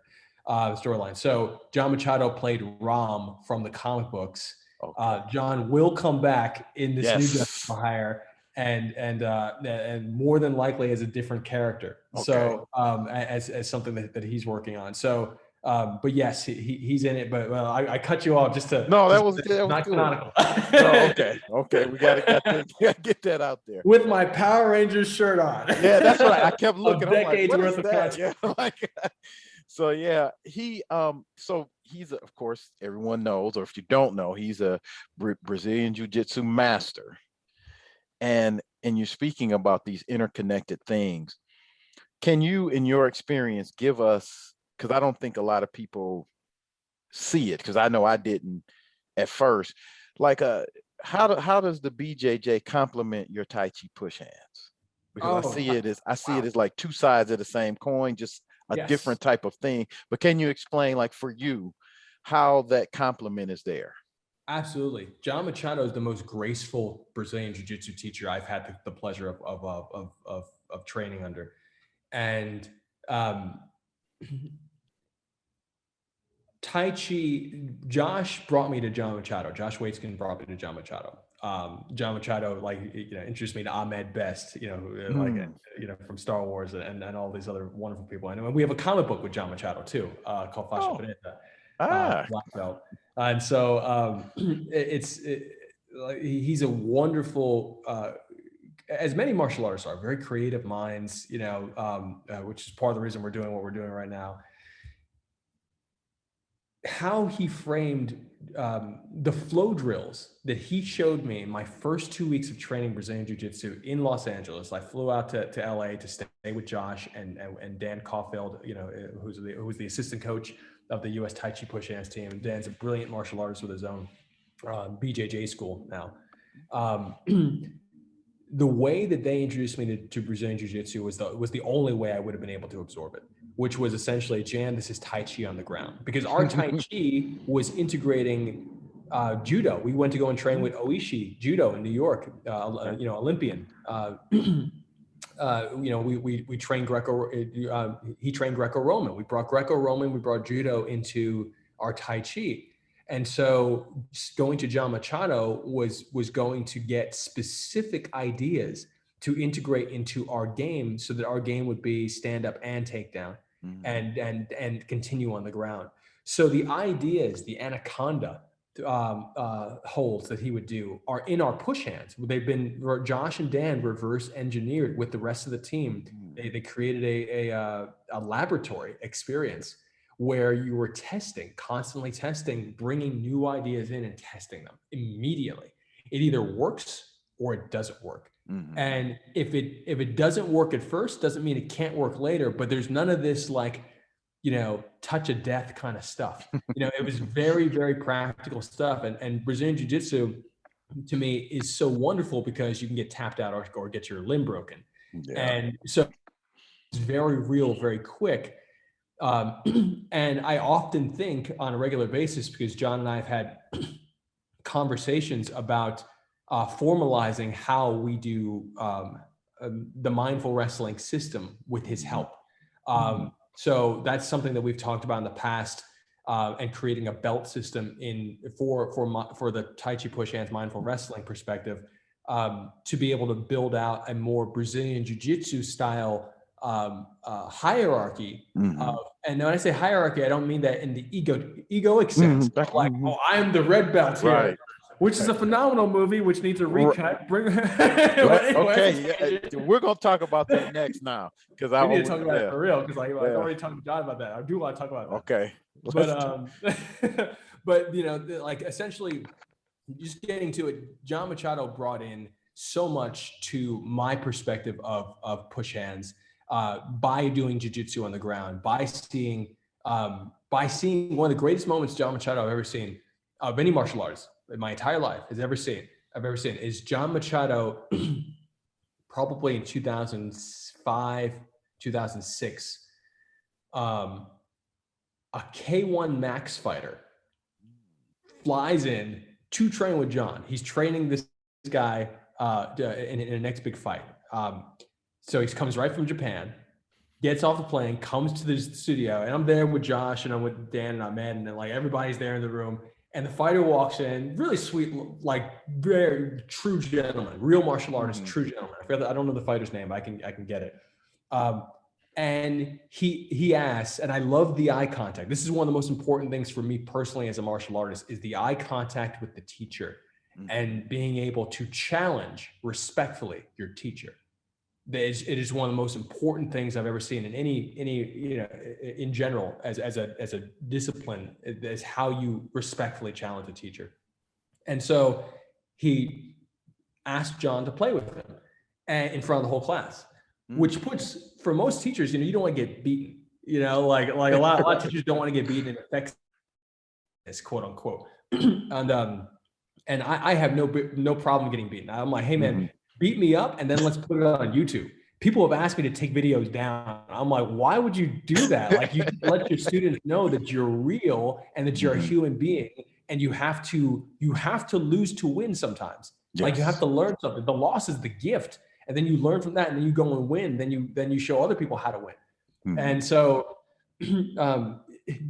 storyline. So John Machado played Ram from the comic books. Okay. John will come back in this new Justice Yes. for Hire, and more than likely as a different character. Okay. So as something that he's working on. So. But yes, he's in it. But well, I cut you off just to No, that just was not good. canonical. No, okay. We gotta get that out there. With my Power Rangers shirt on. Yeah, that's right. I kept looking. I'm like, Decades what is worth of that? content. Yeah, like, so yeah, so he's of course everyone knows, or if you don't know, he's a Brazilian Jiu-Jitsu master, and you're speaking about these interconnected things. Can you, in your experience, give us? Because I don't think a lot of people see it, because I know I didn't at first. Like, how does the BJJ complement your Tai Chi push hands? Because I see it as like two sides of the same coin, just a Yes, different type of thing. But can you explain, like for you, how that complement is there? absolutely. John Machado is the most graceful Brazilian Jiu-Jitsu teacher I've had the pleasure of training under, and um, Tai Chi. Josh brought me to John Machado. Josh Waitzkin brought me to John Machado. John Machado, like, introduced me to Ahmed Best, from Star Wars and all these other wonderful people. And we have a comic book with John Machado too, called Fascia Oh, Preta, Black Belt. And so he's a wonderful, as many martial artists are, very creative minds, which is part of the reason we're doing what we're doing right now. How he framed the flow drills that he showed me in my first 2 weeks of training Brazilian Jiu-Jitsu in Los Angeles. I flew out to LA to stay with Josh and Dan Caulfield, who's the assistant coach of the US Tai Chi push hands team. Dan's a brilliant martial artist with his own BJJ school now. The way that they introduced me to Brazilian Jiu-Jitsu was the only way I would have been able to absorb it, which was essentially, Jan, this is Tai Chi on the ground. Because our Tai Chi was integrating judo. We went to go and train with Oishi Judo in New York, Olympian. We trained he trained Greco-Roman. We brought Greco-Roman, we brought judo into our Tai Chi. And so going to John Machado was going to get specific ideas to integrate into our game, so that our game would be stand up and takedown, and continue on the ground. So the ideas, the anaconda holds that he would do are in our push hands. They've been, Josh and Dan reverse engineered with the rest of the team. They created a laboratory experience where you were constantly testing, bringing new ideas in and testing them immediately. It either works or it doesn't work. Mm-hmm. And if it doesn't work at first, doesn't mean it can't work later, but there's none of this touch of death kind of stuff. It was very, very practical stuff. And Brazilian Jiu-Jitsu to me is so wonderful because you can get tapped out or get your limb broken. Yeah. And so it's very real, very quick. And I often think on a regular basis, because John and I have had conversations about formalizing how we do the mindful wrestling system with his help. So that's something that we've talked about in the past, and creating a belt system for the Tai Chi push hands mindful wrestling perspective, to be able to build out a more Brazilian Jiu-Jitsu style hierarchy. And when I say hierarchy, I don't mean that in the egoic sense, like, oh, I'm the red belt here, right, which is a phenomenal movie, which needs a recut. Okay, we're gonna talk about that next now, because I need to talk about it for real, because I've already talked to John about that. I do want to talk about that. Okay, but like, essentially, just getting to it, John Machado brought in so much to my perspective of push hands. By doing jiu-jitsu on the ground, by seeing one of the greatest moments John Machado I've ever seen, of any martial artist in my entire life I've ever seen, is John Machado, probably in 2005, 2006, a K1 Max fighter flies in to train with John. He's training this guy in a next big fight. So he comes right from Japan, gets off the plane, comes to the studio, and I'm there with Josh and I'm with Dan and Ahmed, and like everybody's there in the room. And the fighter walks in, really sweet, like very true gentleman, real martial artist, true gentleman. I don't know the fighter's name, but I can get it. And he asks, and I love the eye contact. This is one of the most important things for me personally as a martial artist, is the eye contact with the teacher and being able to challenge respectfully your teacher. It is one of the most important things I've ever seen in any in general as a discipline, is how you respectfully challenge a teacher. And so he asked John to play with him in front of the whole class, which puts, for most teachers, you don't want to get beaten. Like a lot of teachers don't want to get beaten. It affects this, quote unquote. And I have no problem getting beaten. I'm like, hey man, beat me up and then let's put it on YouTube. People have asked me to take videos down. I'm like, why would you do that? Like, you let your students know that you're real and that you're a human being, and you have to lose to win sometimes. Yes. Like, you have to learn something. The loss is the gift, and then you learn from that, and then you go and win. Then you show other people how to win. And so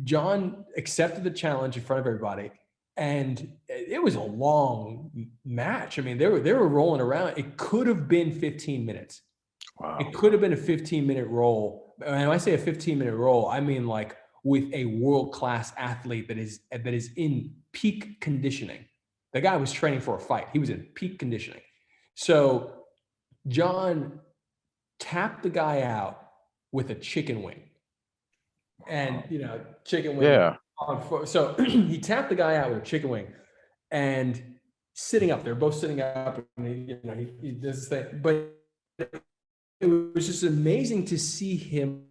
John accepted the challenge in front of everybody. And it was a long match. I mean, they were rolling around. It could have been 15 minutes. Wow. It could have been a 15-minute roll. And when I say a 15-minute roll, I mean like with a world-class athlete that is in peak conditioning. The guy was training for a fight. He was in peak conditioning. So John tapped the guy out with a chicken wing. And, chicken wing. Yeah. So he tapped the guy out with a chicken wing, and sitting up, they're both sitting up, and he does this thing. But it was just amazing to see him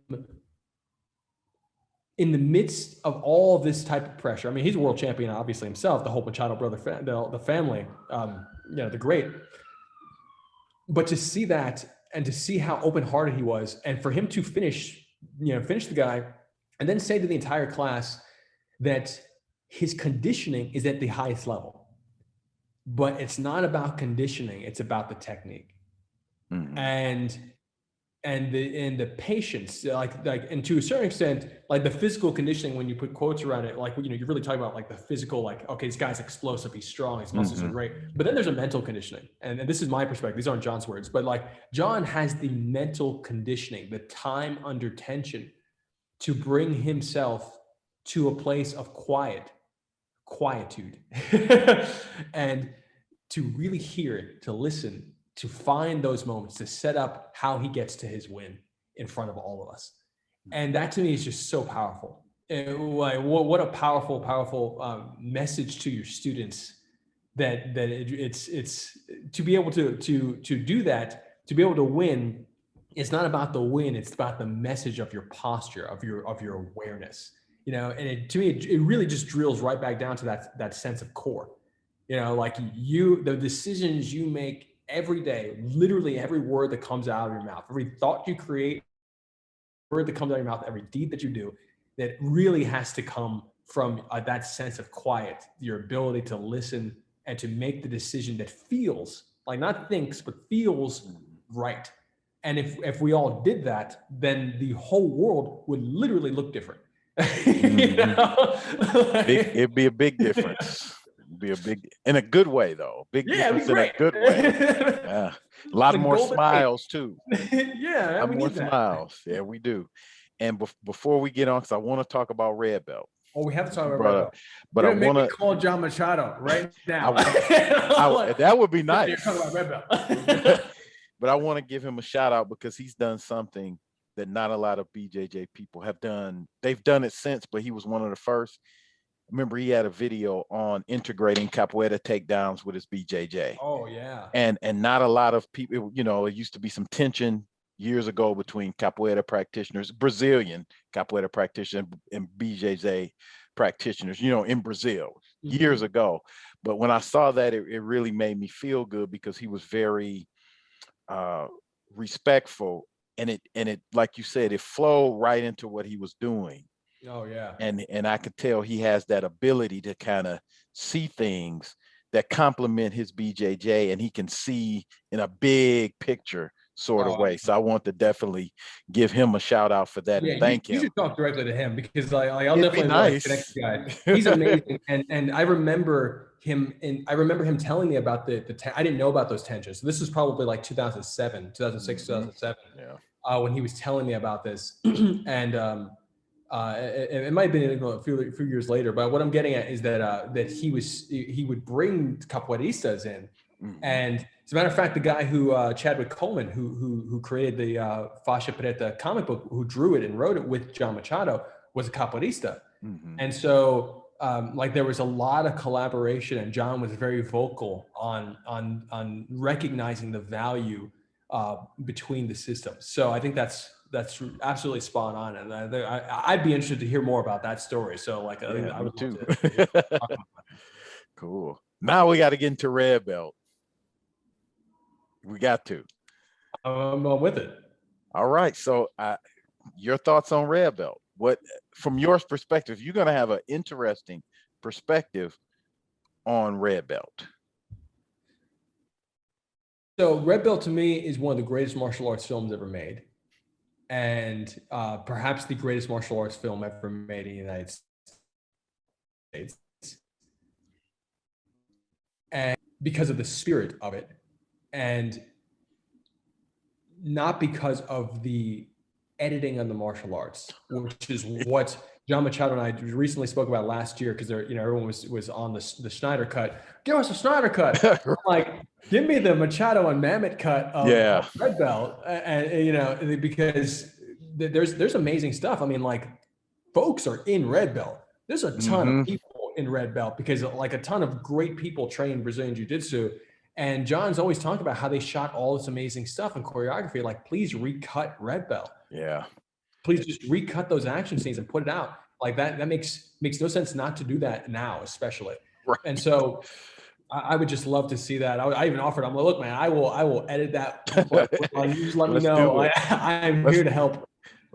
in the midst of all this type of pressure. I mean, he's a world champion, obviously, himself, the whole Machado brother, the family, the great. But to see that, and to see how open-hearted he was, and for him to finish the guy, and then say to the entire class that his conditioning is at the highest level, but it's not about conditioning, it's about the technique. And the patience, and to a certain extent, like the physical conditioning, when you put quotes around it, like, you're really talking about like the physical, like, okay, this guy's explosive, he's strong, his muscles are great. But then there's a mental conditioning. And this is my perspective, these aren't John's words, but like John has the mental conditioning, the time under tension to bring himself to a place of quietude, and to really hear it, to listen, to find those moments, to set up how he gets to his win in front of all of us. And that to me is just so powerful. Like, what a powerful message to your students, that it's to be able to do that, to be able to win. It's not about the win, it's about the message of your posture, of your awareness. And to me, it really just drills right back down to that sense of core. Like the decisions you make every day, literally every word that comes out of your mouth, every thought you create, word that comes out of your mouth, every deed that you do, that really has to come from that sense of quiet, your ability to listen and to make the decision that feels, like, not thinks, but feels right. And if we all did that, then the whole world would literally look different. It'd be a big difference. It'd be a big, in a good way though. Big difference in a good way. Yeah. A lot more smiles too. Yeah, a lot more smiles. Yeah, we do. And before we get on, because I want to talk about red belt. Oh, we have to talk about red belt. But I want to call John Machado right now. That would be nice. You're talking about red belt. But I want to give him a shout out, because he's done something that not a lot of BJJ people have done. They've done it since, but he was one of the first. Remember, he had a video on integrating capoeira takedowns with his BJJ. Oh yeah. And not a lot of people, it used to be some tension years ago between capoeira practitioners, Brazilian capoeira practitioners, and BJJ practitioners, in Brazil years ago. But when I saw that, it really made me feel good, because he was very respectful, and it like you said, it flowed right into what he was doing. Oh yeah. And I could tell he has that ability to kind of see things that complement his BJJ, and he can see in a big picture sort of way. So I want to definitely give him a shout out for that, and thank him. You should talk directly to him, because I'll It'd be definitely nice. connect the guy. He's amazing, and I remember him telling me about I didn't know about those tensions. So this was probably like 2007, 2006, 2007. Yeah. When he was telling me about this, and it might have been a few years later. But what I'm getting at is that he would bring capoeiristas in, and as a matter of fact, the guy Chadwick Coleman, who created the Faixa Preta comic book, who drew it and wrote it with John Machado, was a capoeirista. And so there was a lot of collaboration, and John was very vocal on recognizing the value between the systems. So I think that's absolutely spot on, and I'd be interested to hear more about that story. So I would too. To Cool. Now we got to get into red belt. We got to. I'm with it. All right. So your thoughts on red belt? What, from your perspective, you're going to have an interesting perspective on red belt. So red belt to me is one of the greatest martial arts films ever made, and perhaps the greatest martial arts film ever made in the United States. And because of the spirit of it, and not because of the editing of the martial arts, which is what John Machado and I recently spoke about last year, because everyone was on the Snyder cut. Give us a Snyder cut. Like, give me the Machado and Mamet cut of red belt, and because there's amazing stuff. I mean, like, folks are in red belt. There's a ton of people in red belt, because like a ton of great people train Brazilian Jiu-Jitsu. And John's always talked about how they shot all this amazing stuff and choreography. Like, please recut red belt. Yeah. Please just recut those action scenes and put it out. Like that makes no sense not to do that now, especially. Right. And so I would just love to see that. I even offered, I'm like, look, man, I will edit that. You just let me know. I'm here to help.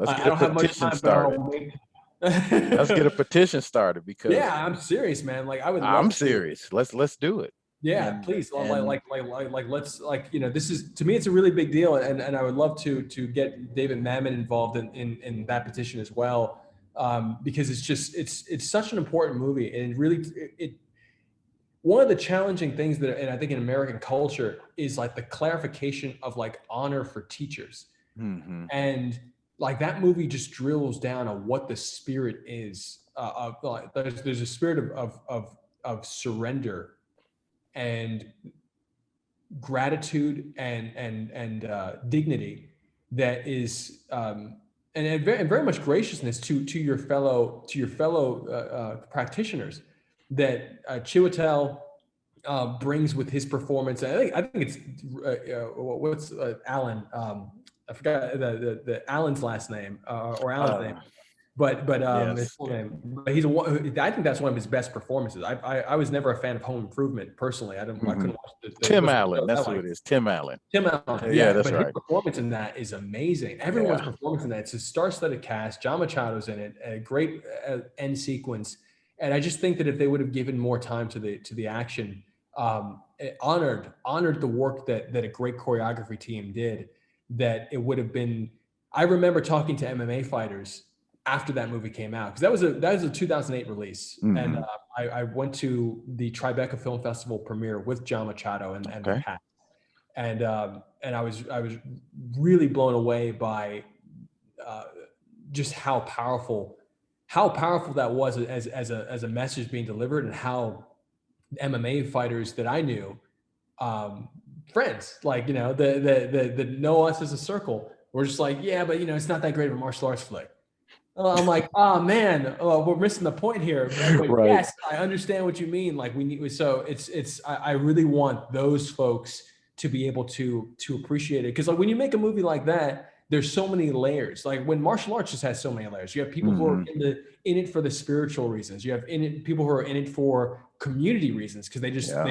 I don't have much time, started. Let's get a petition started, because I'm serious, man. Like, I would. I'm serious. Let's do it. Yeah, please. Let's, this is, to me, it's a really big deal, and I would love to get David Mamet involved in that petition as well, because it's such an important movie, and it one of the challenging things and I think in American culture is like the clarification of like honor for teachers, and like that movie just drills down on what the spirit is. There's a spirit of surrender and gratitude and dignity that is and very much graciousness to your fellow practitioners that Chiwetel brings with his performance. I think it's what's Alan, I forgot the Alan's last name or Alan's name. But his full name. But I think that's one of his best performances. I was never a fan of Home Improvement personally. I couldn't watch Tim Allen. That's who it is. Tim Allen. Tim Allen. Yeah, that's but right. His performance in that is amazing. Everyone's performance in that. It's a star-studded cast. John Machado's in it. A great end sequence. And I just think that if they would have given more time to the action, it honored the work that a great choreography team did, that it would have been. I remember talking to MMA fighters after that movie came out, because that was a 2008 release, and I went to the Tribeca Film Festival premiere with John Machado and Pat, and I was really blown away by just how powerful that was as a message being delivered, and how MMA fighters that I knew, friends, like, the know us as a circle, were just like, yeah, but it's not that great of a martial arts flick. I'm like, oh man, we're missing the point here. But right. Yes, I understand what you mean. Like, I really want those folks to be able to appreciate it, because like when you make a movie like that, there's so many layers. Like when martial arts just has so many layers. You have people who are in it for the spiritual reasons. You have people who are in it for community reasons, because they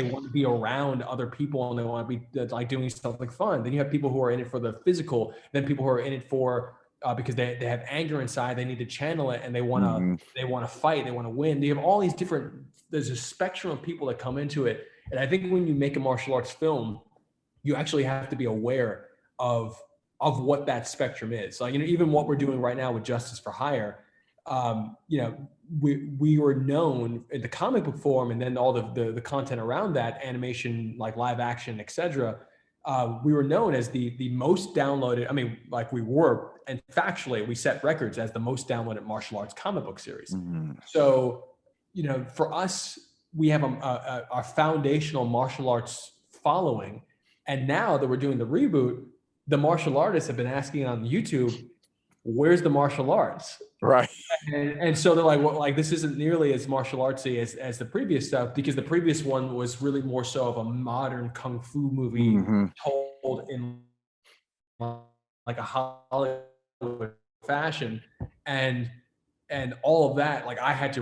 want to be around other people and they want to be like doing something fun. Then you have people who are in it for the physical. Then people who are in it for because they have anger inside. They need to channel it, and they want Mhm. to fight. They want to win. You have all these different. There's a spectrum of people that come into it, and I think when you make a martial arts film, you actually have to be aware of what that spectrum is. Like, even what we're doing right now with Justice for Hire, we were known in the comic book form, and then all the content around that, animation, like live action, etc. We were known as the most downloaded. I mean, like we were, and factually, we set records as the most downloaded martial arts comic book series. Mhm. So, for us, we have a foundational martial arts following. And now that we're doing the reboot, the martial artists have been asking on YouTube, where's the martial arts? Right. And so they're like, well, like this isn't nearly as martial artsy as the previous stuff, because the previous one was really more so of a modern kung fu movie Mhm. told in like a Hollywood fashion. And all of that, like I had to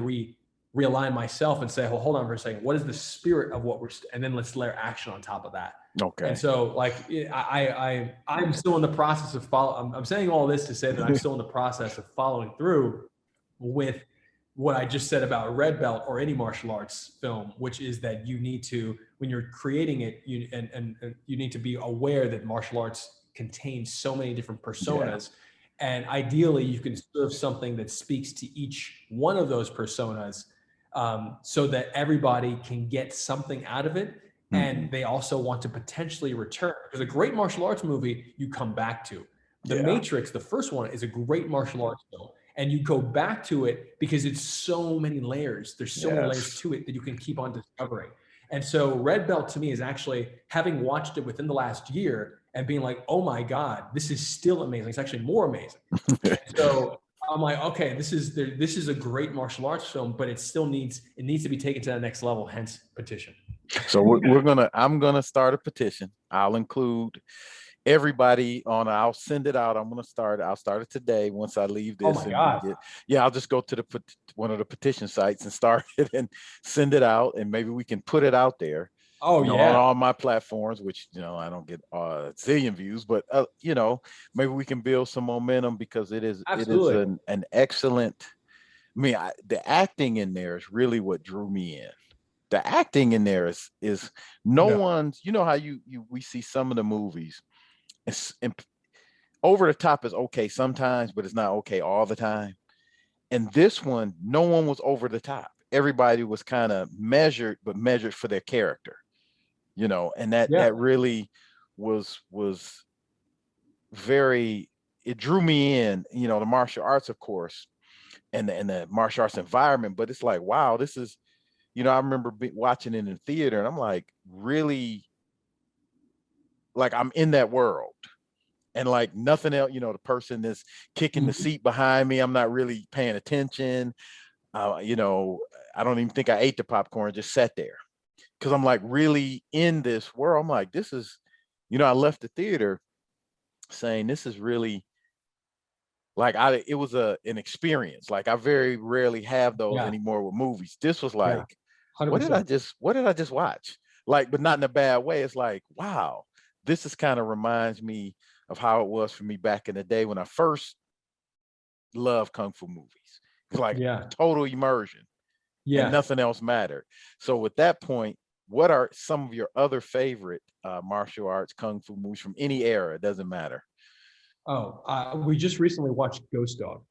realign myself and say, well, hold on for a second. What is the spirit of what and then let's layer action on top of that. Okay. And so, like, I'm still in the process of I'm saying all this to say that I'm still in the process of following through with what I just said about a red belt or any martial arts film, which is that you need to, when you're creating it, you need to be aware that martial arts contains so many different personas. Yeah. And ideally, you can serve something that speaks to each one of those personas, so that everybody can get something out of it. And they also want to potentially return. Because a great martial arts movie, you come back to. The Matrix, the first one, is a great martial arts film. And you go back to it because it's so many layers. There's so many layers to it that you can keep on discovering. And so Red Belt to me is actually, having watched it within the last year and being like, oh my God, this is still amazing. It's actually more amazing. So I'm like, okay, this is a great martial arts film, but it needs to be taken to that next level, hence petition. So I'm gonna start a petition. I'll include everybody on. I'll send it out. I'll start it today once I leave this. Oh my God. I'll just go to one of the petition sites and start it and send it out, and maybe we can put it out there. On all my platforms, which I don't get a zillion views, but maybe we can build some momentum, because it is an excellent. I mean, the acting in there is really what drew me in. The acting in there is no one's. You know how we see some of the movies, and over the top is okay sometimes, but it's not okay all the time. And this one, no one was over the top. Everybody was kind of measured, but measured for their character, and that really was very, it drew me in, the martial arts, of course, and the martial arts environment. But it's like, wow, this is, I remember watching it in the theater, and I'm like, really, like I'm in that world. And like nothing else, the person that's kicking the seat behind me, I'm not really paying attention. I don't even think I ate the popcorn, just sat there, because I'm like really in this world. I'm like, this is, I left the theater saying, this is really like, it was an experience. Like I very rarely have those anymore with movies. This was like, 100%. What did I just watch? Like, but not in a bad way. It's like, wow, this is kind of reminds me of how it was for me back in the day when I first loved Kung Fu movies. It's like total immersion. And nothing else mattered. So with that point, what are some of your other favorite martial arts Kung Fu movies from any era? It doesn't matter. We just recently watched Ghost Dog.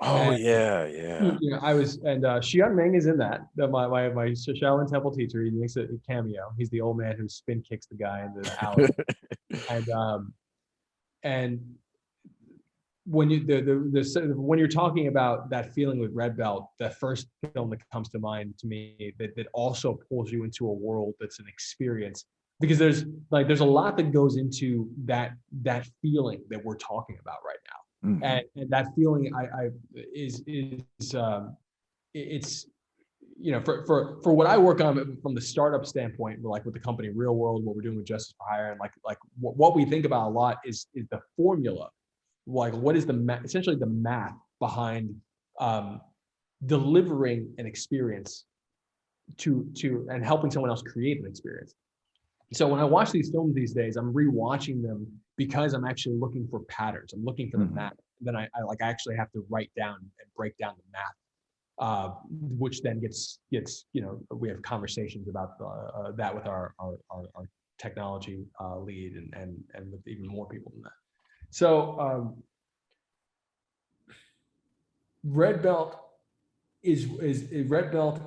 Oh, I was, and Xian Meng is in that. My Shaolin Temple teacher. He makes a cameo. He's the old man who spin kicks the guy in the alley. And when when you're talking about that feeling with Red Belt, that first film that comes to mind to me that also pulls you into a world that's an experience, because there's a lot that goes into that feeling that we're talking about right now. And that feeling it's for what I work on from the startup standpoint, like with the company Real World, what we're doing with Justice for Hire, and like what we think about a lot is the formula. Like, what is essentially the math behind delivering an experience to and helping someone else create an experience. So when I watch these films these days, I'm rewatching them because I'm actually looking for patterns. I'm looking for the math. then I actually have to write down and break down the map, which then gets we have conversations about that with our technology lead and with even more people than that. So red belt is red belt,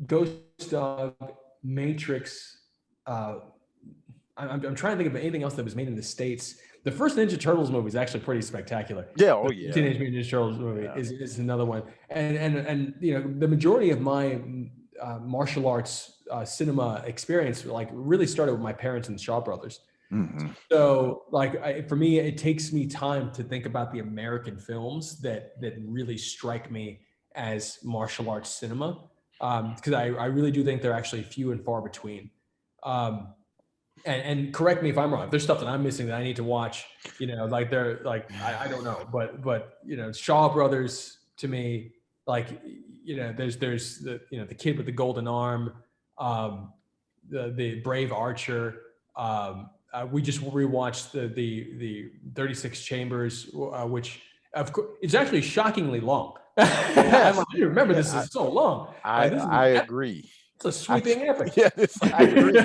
Ghost Dog, Matrix. I'm trying to think of anything else that was made in the States. The first Ninja Turtles movie is actually pretty spectacular. Yeah, oh yeah. Teenage Mutant Ninja Turtles movie is another one. And the majority of my martial arts cinema experience really started with my parents and Shaw Brothers. Mm-hmm. So for me, it takes me time to think about the American films that really strike me as martial arts cinema, because I really do think they're actually few and far between. And correct me if I'm wrong. If there's stuff that I'm missing that I need to watch, I don't know, but Shaw Brothers to me, there's the kid with the golden arm, the Brave Archer. We just rewatched the 36 Chambers, which of course it's actually shockingly long. Yes. I didn't remember this is so long. I agree. It's a sweeping epic. Yes, I agree.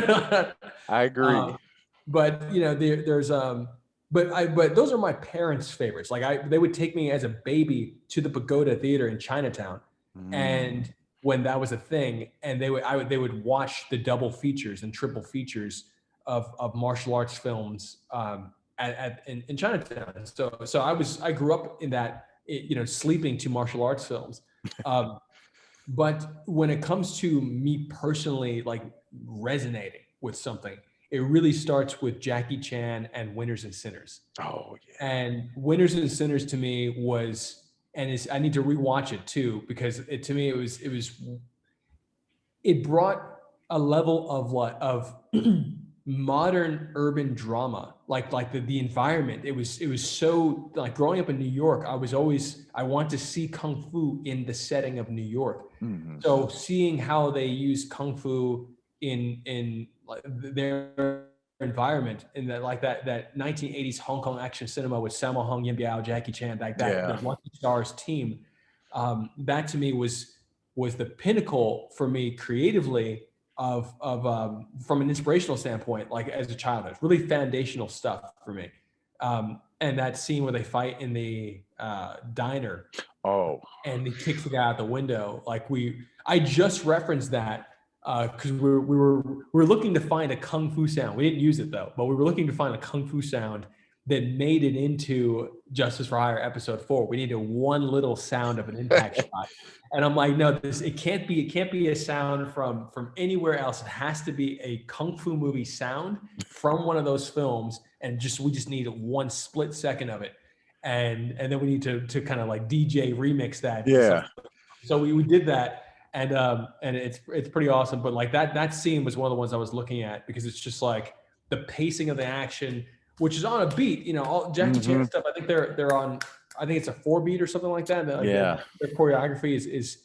I agree. But there's but those are my parents' favorites. They would take me as a baby to the Pagoda Theater in Chinatown, and when that was a thing, and they would watch the double features and triple features of martial arts films in Chinatown. So I grew up in that, sleeping to martial arts films. But when it comes to me personally, resonating with something, it really starts with Jackie Chan and Winners and Sinners. Oh yeah. And Winners and Sinners to me I need to rewatch it too, because it brought a level of modern urban drama, the environment. It was so, growing up in New York, I want to see Kung Fu in the setting of New York. Mm-hmm. So seeing how they use Kung Fu in their environment, in that 1980s Hong Kong action cinema with Sammo Hung, Yin Biao, Jackie Chan, the Lucky Stars team, that to me was the pinnacle for me creatively of from an inspirational standpoint, as a child. It's really foundational stuff for me. And that scene where they fight in the diner, and he kicks the guy out the window. I just referenced that because we were looking to find a Kung Fu sound. We didn't use it though, but we were looking to find a Kung Fu sound that made it into Justice for Hire episode 4. We needed one little sound of an impact shot. And I'm like, no, it can't be a sound from anywhere else. It has to be a Kung Fu movie sound from one of those films. And we just need one split second of it. And then we need to kind of DJ remix that. Yeah. So we did that. And it's pretty awesome. But that scene was one of the ones I was looking at, because it's just the pacing of the action, which is on a beat, all Jackie Chan stuff. I think they're on, I think it's a 4-beat or something like that. Their choreography is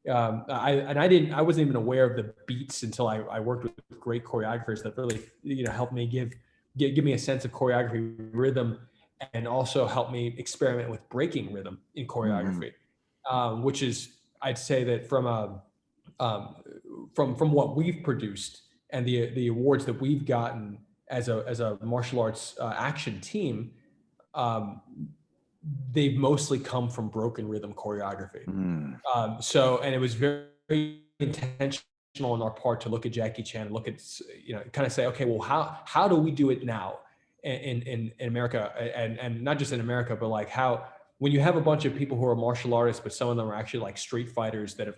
I wasn't even aware of the beats until I worked with great choreographers that really, helped me give me a sense of choreography rhythm, and also help me experiment with breaking rhythm in choreography, which is, I'd say that from what we've produced and the awards that we've gotten as a martial arts action team, they've mostly come from broken rhythm choreography. And it was very, very intentional on our part to look at Jackie Chan and look at, kind of say, okay, well, how do we do it now in America, and not just in America, but how, when you have a bunch of people who are martial artists, but some of them are actually street fighters that have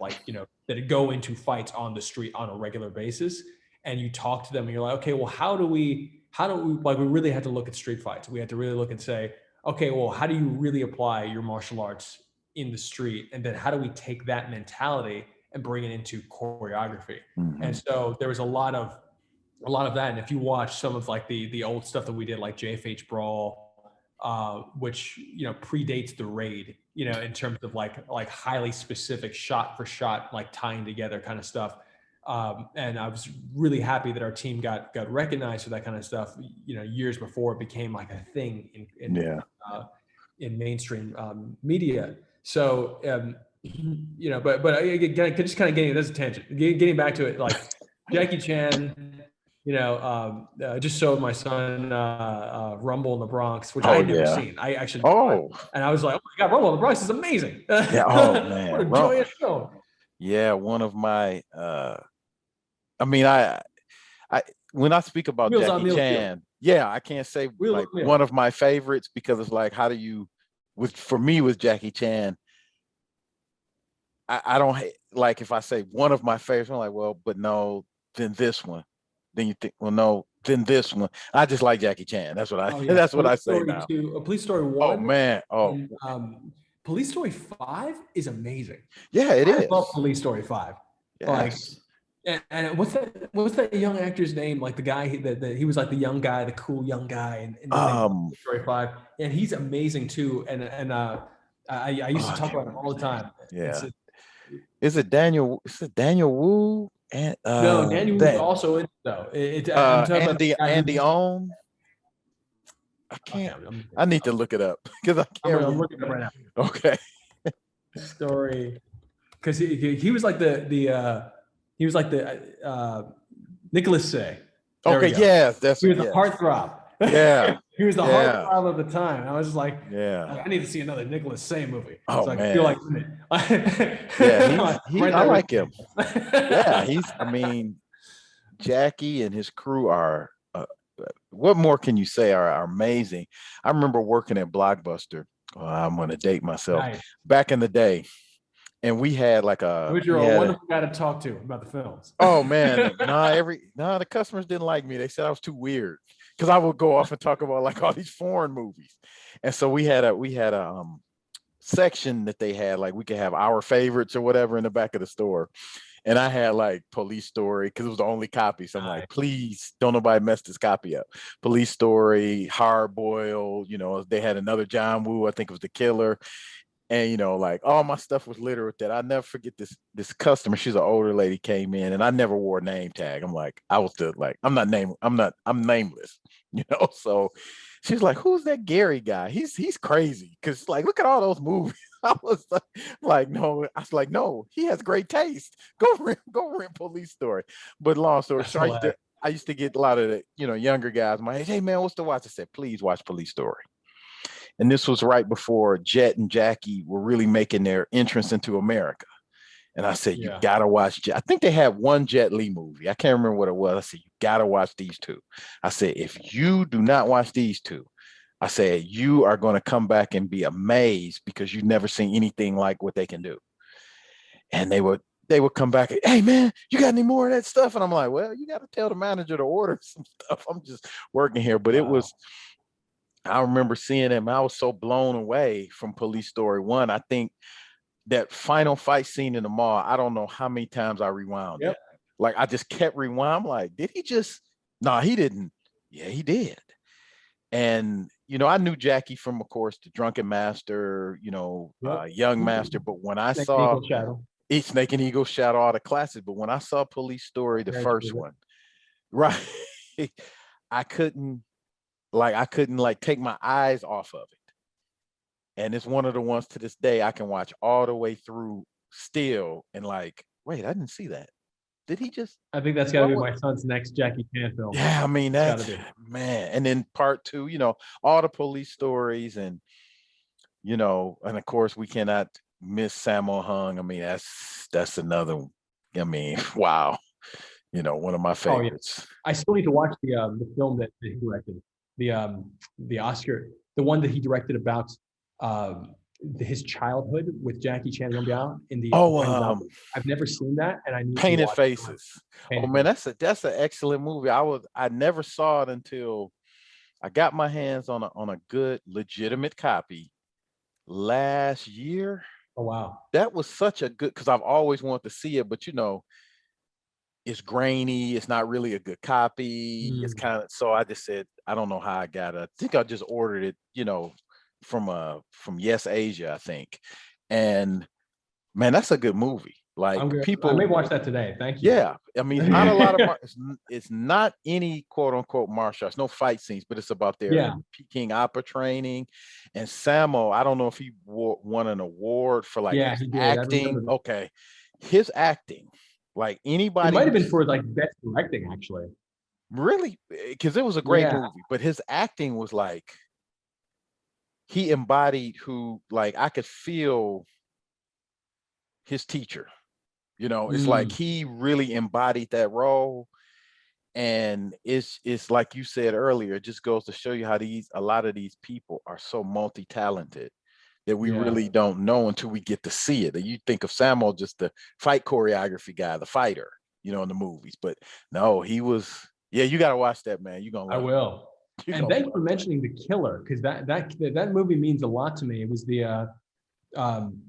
that go into fights on the street on a regular basis, and you talk to them and you're like, okay, well, how do we we really had to look at street fights. We had to really look and say, okay, well, how do you really apply your martial arts in the street? And then how do we take that mentality and bring it into choreography? And so there was a lot of that. And if you watch some of the old stuff that we did, like JFH Brawl, which, predates the Raid, in terms of highly specific shot for shot, tying together kind of stuff. And I was really happy that our team got recognized for that kind of stuff, years before it became like a thing in mainstream media. So, but again, just kind of getting this attention, getting back to it, like Jackie Chan, just showed my son Rumble in the Bronx, which I had never seen. I actually, and I was like, oh my God, Rumble in the Bronx is amazing. Yeah. Oh man. What a joyous film. Yeah. One of my, I mean, when I speak about Wheels on Jackie Meals Chan, yeah, I can't say like one of my favorites, because it's like, how do you, for me with Jackie Chan, I don't like, if I say one of my favorites, I'm like, well, but no, then this one. Then you think, well, no, then this one. I just like Jackie Chan. That's what that's what I say now. Police Story 1. Oh man. Oh. And, Police Story 5 is amazing. Yeah, it is. I love Police Story 5. Yes. Like, and what's that young actor's name? Like the guy that he was like the young guy, the cool young guy in Police Story 5. And he's amazing too. And I used to talk about him all the time. Yeah. Is it Daniel Wu? And no, Daniel Wu is also in it though. I'm talking about Andy On. I can't. Okay, I need to look it up because I can't. I'm looking it up right now. Okay. Story, because he was like the Nicholas Say. Okay. Yes, he was the heartthrob. Yeah. He was the heartthrob of the time. And I was just like, yeah, I need to see another Nicholas Say movie. Oh so man. I feel like yeah, I like him. Yeah, I mean, Jackie and his crew are. What more can you say? Are amazing. I remember working at Blockbuster. I'm going to date myself. Nice. Back in the day, and we had like a. You're a wonderful guy to talk to about the films. Oh man, the customers didn't like me. They said I was too weird because I would go off and talk about like all these foreign movies, and so we had a section that they had, like we could have our favorites or whatever in the back of the store. And I had like Police Story because it was the only copy. So I'm like, please don't nobody mess this copy up. Police Story, Hard Boiled, they had another John Woo, I think it was The Killer. And like all my stuff was littered with that. I never forget this customer. She's an older lady, came in, and I never wore a name tag. I'm like, I'm nameless, So she's like, who's that Gary guy? He's crazy. Cause like, look at all those movies. I was like, no. I was like, no, he has great taste. Go rent Police Story. But long story short, I used to get a lot of the younger guys. Hey man, what's the watch? I said, please watch Police Story. And this was right before Jet and Jackie were really making their entrance into America. And I said, you gotta watch Jet. I think they had one Jet Li movie. I can't remember what it was. I said, you gotta watch these two. I said, if you do not watch these two, I said, you are going to come back and be amazed because you've never seen anything like what they can do. And they would come back, hey man, you got any more of that stuff? And I'm like, well, you got to tell the manager to order some stuff. I'm just working here. But I remember seeing him. I was so blown away from Police Story 1. I think that final fight scene in the mall, I don't know how many times I rewound it. Like I just kept rewind. I'm like, did he just? No, he didn't. Yeah, he did. And, I knew Jackie from, of course, The Drunken Master, Young Master. But when I saw Snake and Eagle Shadow, all the classics. But when I saw Police Story, the first one, right, I couldn't take my eyes off of it. And it's one of the ones to this day I can watch all the way through still and like, wait, I didn't see that. Did he just? I think that's got to be my son's next Jackie Chan film. Yeah, I mean, that's man. And then part 2, all the police stories and, and of course we cannot miss Sammo Hung. I mean, that's another, I mean, wow. One of my favorites. Oh, yeah. I still need to watch the film that he directed, the Oscar, the one that he directed about his childhood with Jackie Chan in the I've never seen that, and I need Painted Faces. Man, that's an excellent movie. I never saw it until I got my hands on a good legitimate copy last year. Oh wow, that was such a good, because I've always wanted to see it, but it's grainy. It's not really a good copy. It's kind of, so I just said, I don't know how I got it. I think I just ordered it, from Yes Asia, I think. And man, that's a good movie. Like I may people, watch that today. Thank you. yeah. I mean, it's not a lot of it's not any quote unquote martial arts, no fight scenes, but it's about their Yeah. Peking opera training. And Samo, I don't know if he won an award for like Yeah, his he did. I acting. remember that. Okay, his acting, like It anybody might have been who's for like best directing, actually. really, because it was a great Yeah. movie, but his acting was like he embodied who, like I could feel his teacher. You know, it's like Mm, he really embodied that role. And it's like you said earlier, it just goes to show you how a lot of these people are so multi-talented that we yeah. really don't know until we get to see it. And you think of Samo, just the fight choreography guy, the fighter, you know, in the movies. But no, he was, yeah, you gotta watch that, man. You're gonna I love it. will. You're And gonna thanks love for that. mentioning The Killer, because that movie means a lot to me. It was the um,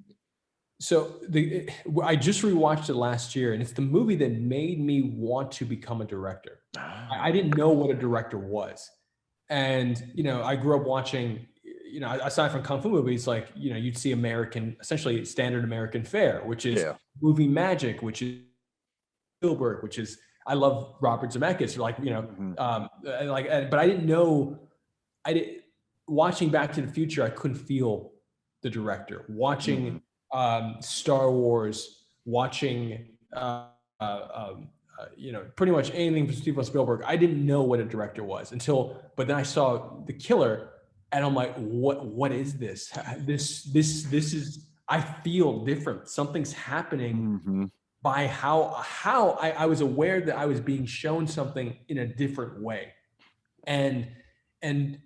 I just rewatched it last year, and it's the movie that made me want to become a director. I Ah, didn't know what a director was, and I grew up watching. Aside from kung fu movies, like you'd see essentially standard American fare, which is yeah. movie magic, which is Spielberg, which is I love Robert Zemeckis, Mhm. but I didn't know. I did Watching Back to the Future, I couldn't feel the director. Watching Mhm. Star Wars, watching pretty much anything from Steven Spielberg, I didn't know what a director was but then I saw The Killer, and I'm like, what is this? This is, I feel different. Something's happening Mhm. by how I was aware that I was being shown something in a different way. And and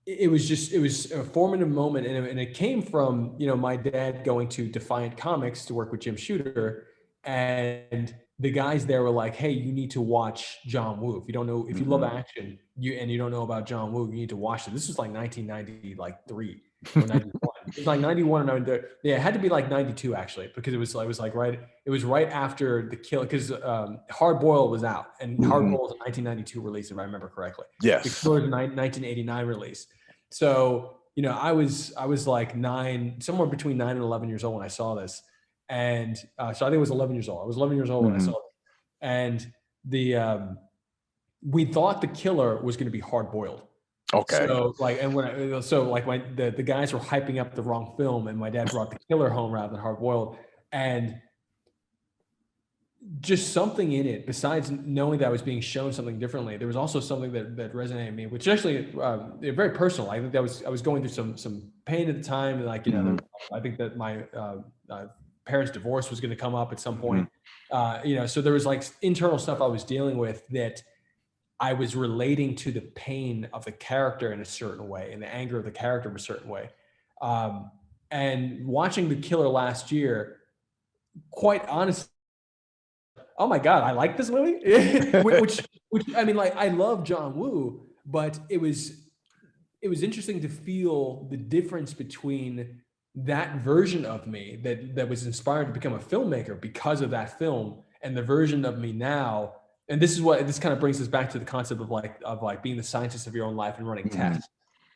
it was a formative moment, and it came from my dad going to Defiant Comics to work with Jim Shooter, and the guys there were like, hey, you need to watch John Woo. If you love Mhm. action, you don't know about John Woo, you need to watch it. This was like 1993 or 91. It was like 91 or 92. Yeah, it had to be like 92 actually, because it was right after The Kill, because Hard Boiled was out, and Hard Mhm. Boiled was a 1992 release, if I remember correctly. The Yes. Killer's a 1989 release. So, I was like somewhere between 9 and 11 years old when I saw this. And so I think it was 11 years old. I was 11 years old when I saw Mhm. it. And we thought The Killer was going to be Hard Boiled. Okay. So the guys were hyping up the wrong film, and my dad brought The Killer home rather than Hard Boiled. And just something in it, besides knowing that I was being shown something differently, there was also something that resonated with me, which actually very personal. I think I was going through some pain at the time, and Mhm. I think that my parents' divorce was going to come up at some Mhm. point. So there was like internal stuff I was dealing with, that I was relating to the pain of the character in a certain way, and the anger of the character in a certain way. And watching The Killer last year, quite honestly, oh my God, I like this movie. which I mean, like, I love John Woo, but it was interesting to feel the difference between that version of me that was inspired to become a filmmaker because of that film, and the version of me now. And this kind of brings us back to the concept of being the scientist of your own life and running Mhm. tests,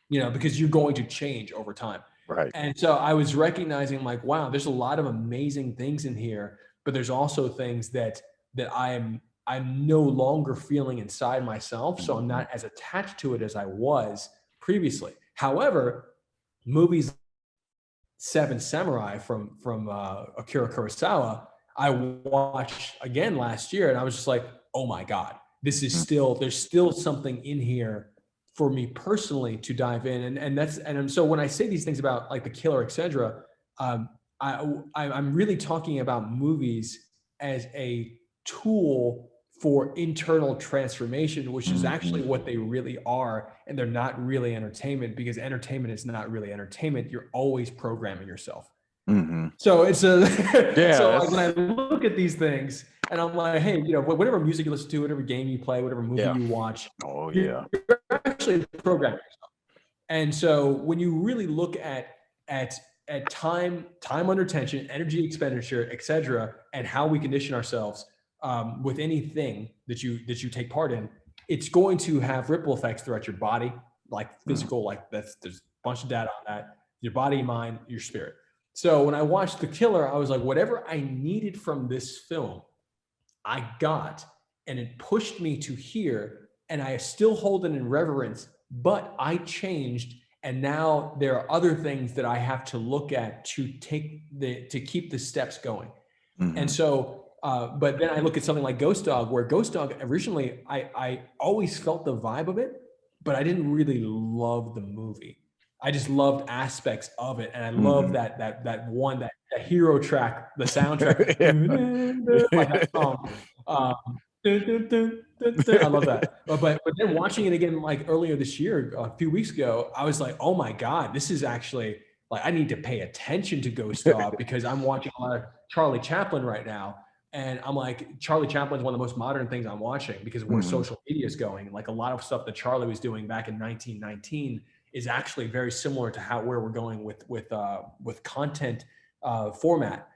because you're going to change over time. Right. And so I was recognizing, like, wow, there's a lot of amazing things in here, but there's also things that I'm no longer feeling inside myself. So I'm Mhm. not as attached to it as I was previously. However, movies Seven Samurai from Akira Kurosawa, I watched again last year, and I was just like, oh my God, Mhm. there's still something in here for me personally to dive in. And so when I say these things about like The Killer, etc., um, I'm really talking about movies as a tool for internal transformation, which is actually Mhm. what they really are. And they're not really entertainment, because entertainment is not really entertainment. You're always programming yourself. Mhm. So it's Yeah, so like when I that's look at these things, and I'm like, hey, whatever music you listen to, whatever game you play, whatever movie yeah. you watch, Oh you're yeah. actually programming. And so when you really look at time under tension, energy expenditure, etc., and how we condition ourselves with anything that you take part in, it's going to have ripple effects throughout your body, like Mhm. physical, there's a bunch of data on that, your body, mind, your spirit. So when I watched The Killer, I was like, whatever I needed from this film, I got, and it pushed me to here, and I still hold it in reverence, but I changed. And now there are other things that I have to look at to keep the steps going. And so, but then I look at something like Ghost Dog, where Ghost Dog originally, I always felt the vibe of it, but I didn't really love the movie. I just loved aspects of it, and I love that hero track, the soundtrack, like that song. I love that. But then watching it again, like earlier this year, a few weeks ago, I was like, oh my God, this is actually like, I need to pay attention to Ghost Dog because I'm watching a lot of Charlie Chaplin right now. And I'm like, Charlie Chaplin is one of the most modern things I'm watching because of where social media is going. Like a lot of stuff that Charlie was doing back in 1919 is actually very similar to where we're going with content format.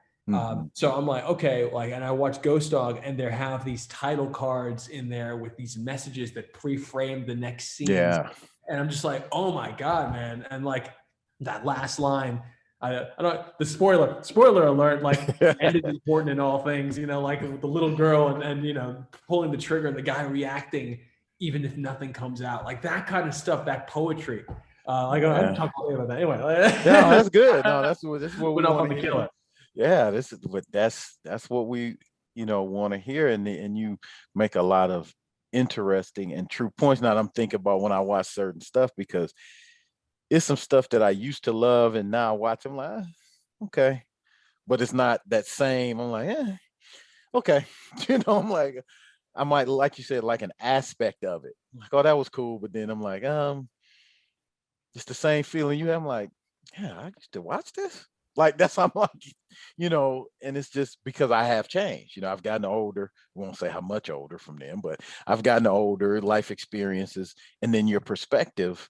So I'm like, okay, like, and I watch Ghost Dog, and there have these title cards in there with these messages that pre-frame the next scenes. Yeah. And I'm just like, oh my God, man. And like that last line, I don't, the spoiler alert, like the end is important in all things, you know, like with the little girl and, you know, pulling the trigger and the guy reacting, even if nothing comes out, like that kind of stuff, that poetry. Like I'm talking about that anyway. Yeah, that's good. No, that's what we want to hear. Killer. Yeah, that's what we, you know, want to hear, and you make a lot of interesting and true points. Now I'm thinking about when I watch certain stuff, because it's some stuff that I used to love, and now I watch, I'm like, okay, but it's not that same. I'm like, okay, you know, I'm like, I might, like you said, like an aspect of it, like, oh, that was cool, but then I'm like, it's the same feeling you have. I'm like, yeah, I used to watch this. Like that's how I'm like, you know, and it's just because I have changed. You know, I've gotten older. I won't say how much older from them, but I've gotten older, life experiences, and then your perspective,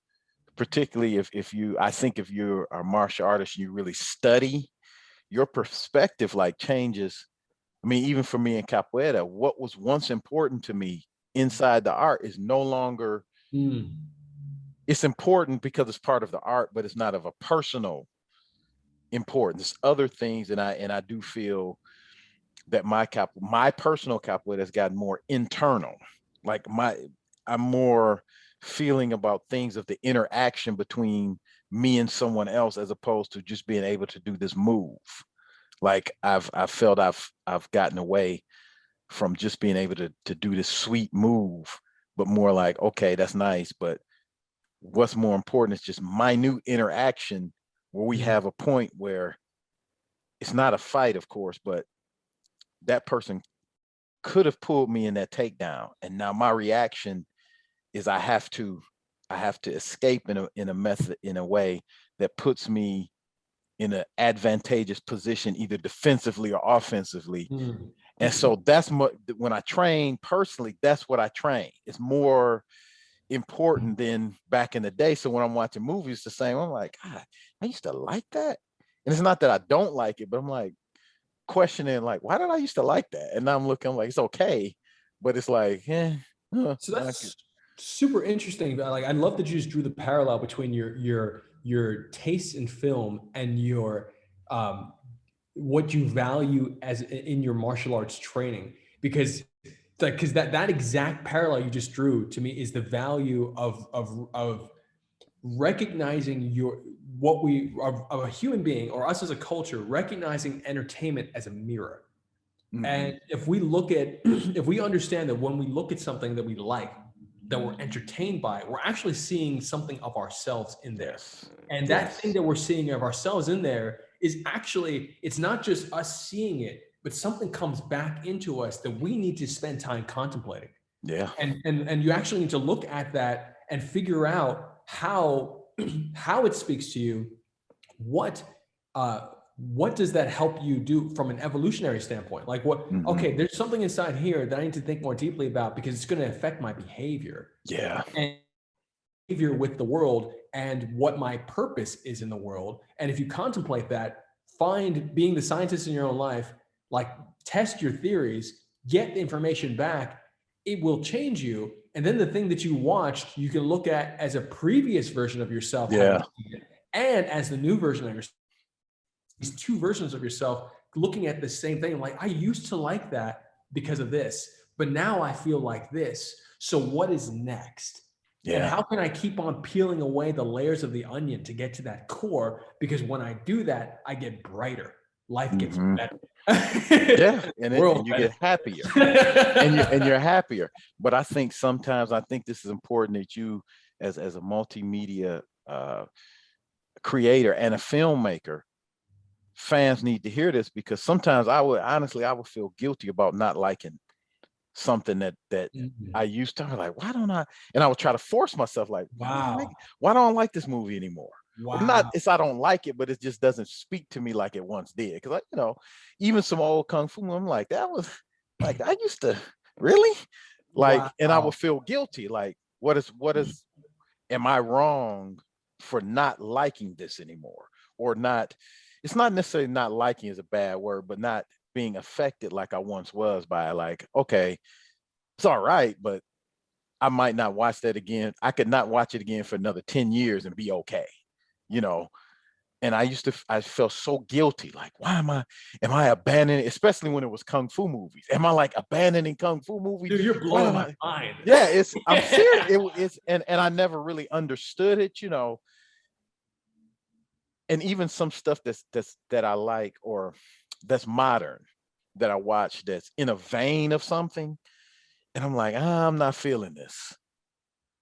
particularly if you, I think if you're a martial artist and you really study, your perspective like changes. I mean, even for me in capoeira, what was once important to me inside the art is no longer. It's important because it's part of the art, but it's not of a personal importance. Other things, and I do feel that my personal capoeira has gotten more internal. Like I'm more feeling about things of the interaction between me and someone else, as opposed to just being able to do this move. Like I felt I've gotten away from just being able to do this sweet move, but more like, okay, that's nice, but what's more important is just minute interaction where we have a point where it's not a fight, of course, but that person could have pulled me in that takedown, and now my reaction is I have to escape in a method, in a way that puts me in an advantageous position, either defensively or offensively. And so that's when I train personally, that's what I train. It's more important than back in the day. So when I'm watching movies, the same. I'm like, God, I used to like that. And it's not that I don't like it, but I'm like questioning, like, why did I used to like that? And now I'm looking, I'm like, it's okay, but it's like, So that's super interesting. Like, I love that you just drew the parallel between your tastes in film and your what you value as in your martial arts training, because that exact parallel you just drew to me is the value of recognizing of a human being, or us as a culture, recognizing entertainment as a mirror. And if we understand that when we look at something that we like, that we're entertained by, we're actually seeing something of ourselves in there. And that thing that we're seeing of ourselves in there is actually, it's not just us seeing it, but something comes back into us that we need to spend time contemplating. Yeah. And you actually need to look at that and figure out how it speaks to you. What does that help you do from an evolutionary standpoint? Like okay, there's something inside here that I need to think more deeply about, because it's going to affect my behavior. Yeah. And behavior with the world, and what my purpose is in the world. And if you contemplate that, find, being the scientist in your own life, like, test your theories, get the information back, it will change you. And then the thing that you watched, you can look at as a previous version of yourself. Yeah. And as the new version of yourself. these two versions of yourself looking at the same thing. Like, I used to like that because of this, but now I feel like this. So what is next? Yeah. And how can I keep on peeling away the layers of the onion to get to that core? Because when I do that, I get brighter. Life gets better. Yeah, and you get happier, and you're happier. But I think sometimes, I think this is important that you, as a multimedia creator and a filmmaker, fans need to hear this, because sometimes I would feel guilty about not liking something that I used to. I'm like, why don't I? And I would try to force myself, like, why don't I like this movie anymore? Wow. Not it's I don't like it, but it just doesn't speak to me like it once did. Because even some old kung fu, I'm like, that was like, I used to really like, and I would feel guilty. Like, what is am I wrong for not liking this anymore? Or not, it's not necessarily not liking is a bad word, but not being affected like I once was by, like, okay, it's all right, but I might not watch that again. I could not watch it again for another 10 years and be okay, And I felt so guilty. Like, why am I abandoning, especially when it was kung fu movies? Am I like abandoning kung fu movies? Dude, you're blowing my mind. Yeah, I'm serious. And I never really understood it, And even some stuff that I like, or that's modern, that I watch, that's in a vein of something, and I'm like, I'm not feeling this.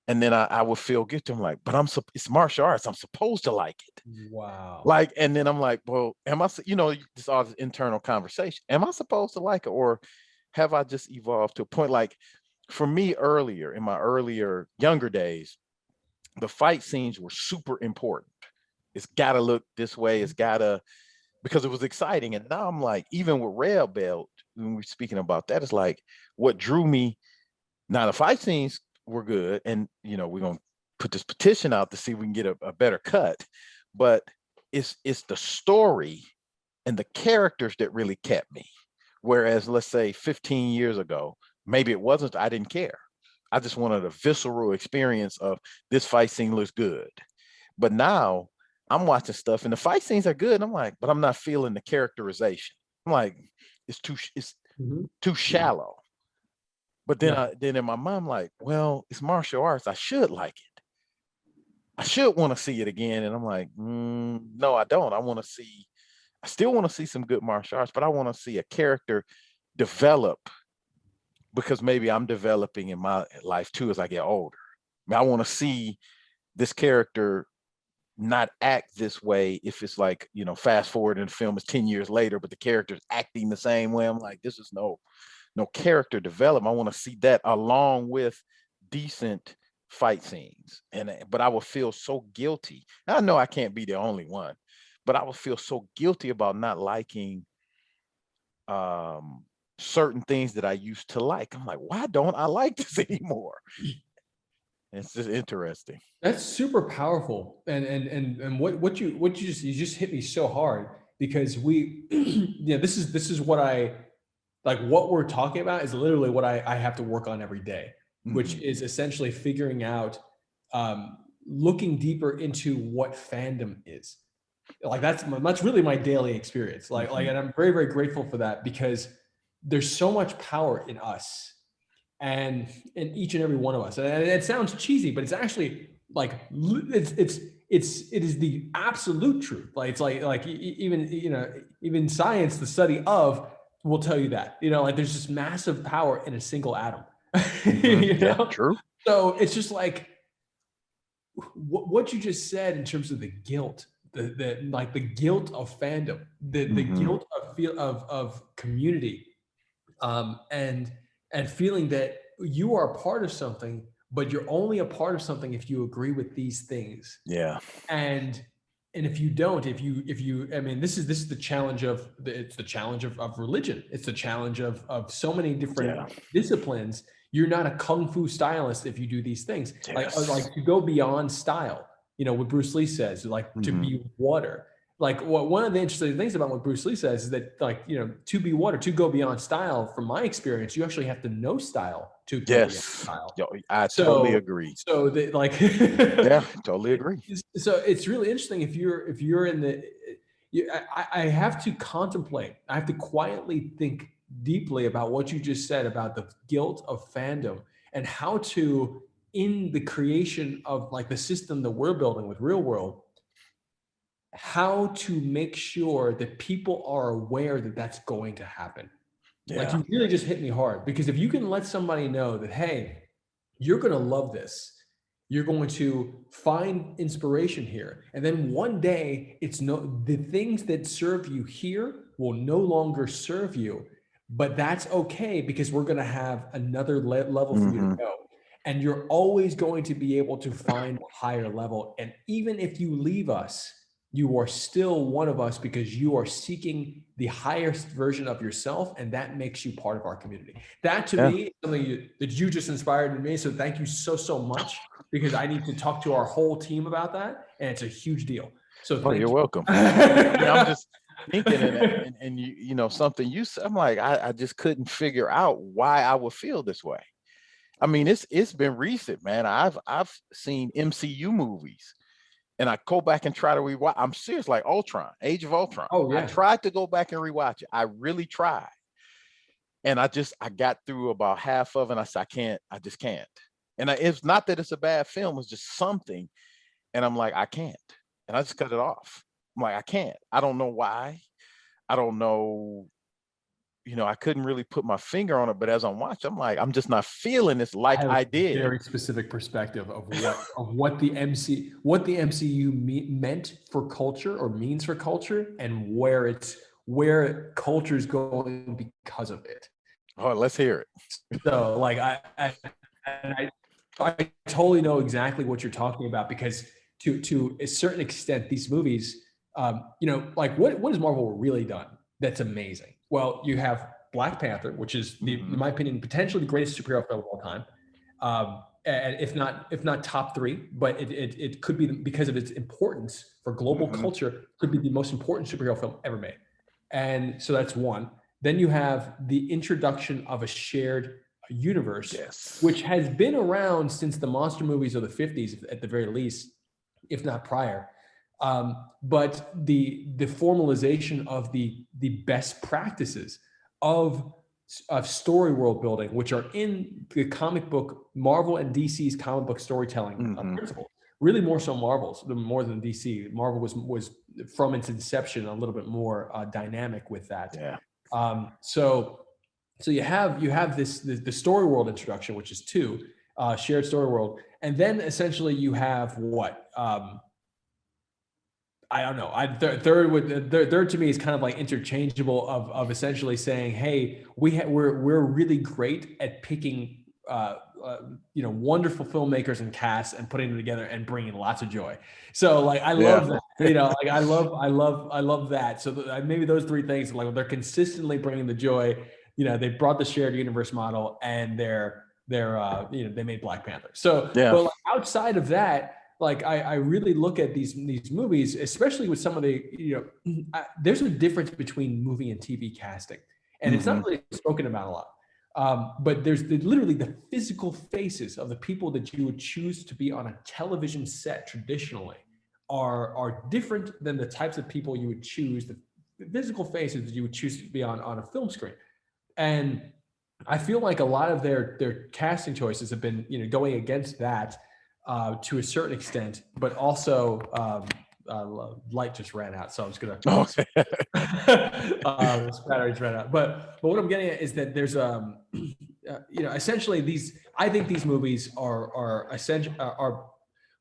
And then I would feel guilty. I'm like, but it's martial arts. I'm supposed to like it. Wow. Like, and then I'm like, well, am I, just all this internal conversation. Am I supposed to like it? Or have I just evolved to a point? Like, for me, in my younger days, the fight scenes were super important. It's gotta look this way. It's gotta, because it was exciting. And now I'm like, even with Red Belt, when we're speaking about that, it's like, what drew me, now the fight scenes were good, and we're gonna put this petition out to see if we can get a better cut, but it's the story and the characters that really kept me. Whereas, let's say 15 years ago, maybe it wasn't, I didn't care. I just wanted a visceral experience of, this fight scene looks good. But now I'm watching stuff and the fight scenes are good, and I'm like, but I'm not feeling the characterization. I'm like, it's too shallow. But then then in my mind, I'm like, well, it's martial arts. I should like it. I should want to see it again. And I'm like, no, I don't. I still want to see some good martial arts, but I want to see a character develop, because maybe I'm developing in my life too as I get older. I want to see this character not act this way. If it's like, fast forward in the film is 10 years later, but the character's acting the same way. I'm like, this is no character development. I want to see that along with decent fight scenes. But I would feel so guilty. I know I can't be the only one, but I would feel so guilty about not liking certain things that I used to like. I'm like, why don't I like this anymore? It's just interesting. That's super powerful. And what you just hit me so hard, because this is what I like. What we're talking about is literally what I have to work on every day, which is essentially figuring out, looking deeper into what fandom is. Like, that's really my daily experience. Like, and I'm very, very grateful for that, because there's so much power in us, and in each and every one of us. And it sounds cheesy, but it's actually like, it is the absolute truth. Like, it's like even science, the study of, will tell you that, like, there's this massive power in a single atom. Yeah, true. So it's just like what you just said in terms of the guilt, the guilt of fandom, the guilt of community, and feeling that you are a part of something, but you're only a part of something if you agree with these things. Yeah. And if you don't, if you, I mean, this is the challenge it's the challenge of religion. It's the challenge of so many different disciplines. You're not a kung fu stylist if you do these things. Yes. Like to go beyond style. What Bruce Lee says, like, to be water. Like, one of the interesting things about what Bruce Lee says is that, like, to be water, to go beyond style, from my experience, you actually have to know style to go beyond style. Yo, I totally agree. So yeah, totally agree. So it's really interesting if you're in the, I have to contemplate. I have to quietly think deeply about what you just said about the guilt of fandom and how to, in the creation of like the system that we're building with Real World, how to make sure that people are aware that that's going to happen. Like, Yeah. you really just hit me hard, because if you can let somebody know that, hey, you're going to love this, you're going to find inspiration here, and then one day the things that serve you here will no longer serve you, but that's okay, because we're going to have another level for you to go, and you're always going to be able to find a higher level. And even if you leave us, you are still one of us, because you are seeking the highest version of yourself, and that makes you part of our community. That, to me, is something that you just inspired in me. So thank you so much, because I need to talk to our whole team about that, and it's a huge deal. So Oh, you're welcome. I'm just thinking, and you know, something you said, I'm like, I just couldn't figure out why I would feel this way. I mean, it's been recent, man. I've seen MCU movies, and I go back and try to rewatch. I'm serious, like Ultron, Age of Ultron. Oh, yeah. I tried to go back and rewatch it. I really tried. And I got through about half of it, and I said, I just can't. And it's not that it's a bad film, it's just something. And I'm like, I can't. And I just cut it off. I'm like, I can't. I don't know why. I don't know. You know, I couldn't really put my finger on it, but as I'm watching, I'm like, I'm just not feeling this like I did. Very specific perspective of what the MCU meant for culture, or means for culture, and where culture is going because of it. Oh, let's hear it. So, like, I totally know exactly what you're talking about, because to a certain extent, these movies, you know, like, what has Marvel really done that's amazing? Well, you have Black Panther, which is, in my opinion, potentially the greatest superhero film of all time, and if not top three, but it could be, because of its importance for global culture, could be the most important superhero film ever made. And so that's one. Then you have the introduction of a shared universe, which has been around since the monster movies of the 50s, at the very least, if not prior. But the formalization of the best practices of story world building, which are in the comic book, Marvel and DC's comic book storytelling principles. Really, more so more than DC. Marvel was from its inception a little bit more dynamic with that. Yeah. So you have this the story world introduction, which is two, shared story world, and then essentially you have what, I don't know. Third to me is kind of like interchangeable of essentially saying, hey, we're really great at picking wonderful filmmakers and casts and putting them together and bringing lots of joy. So, like, I love that. You know, like, I love that. So maybe those three things, like, they're consistently bringing the joy. You know, they brought the shared universe model, and they made Black Panther. So, but like, outside of that, like, I really look at these movies, especially with some of the, there's a difference between movie and TV casting, and it's not really spoken about a lot. But there's literally the physical faces of the people that you would choose to be on a television set traditionally are different than the types of people you would choose, the physical faces that you would choose to be on a film screen. And I feel like a lot of their casting choices have been, going against that to a certain extent, but also light just ran out, so I'm just gonna. This battery just ran out. But what I'm getting at is that there's essentially I think these movies are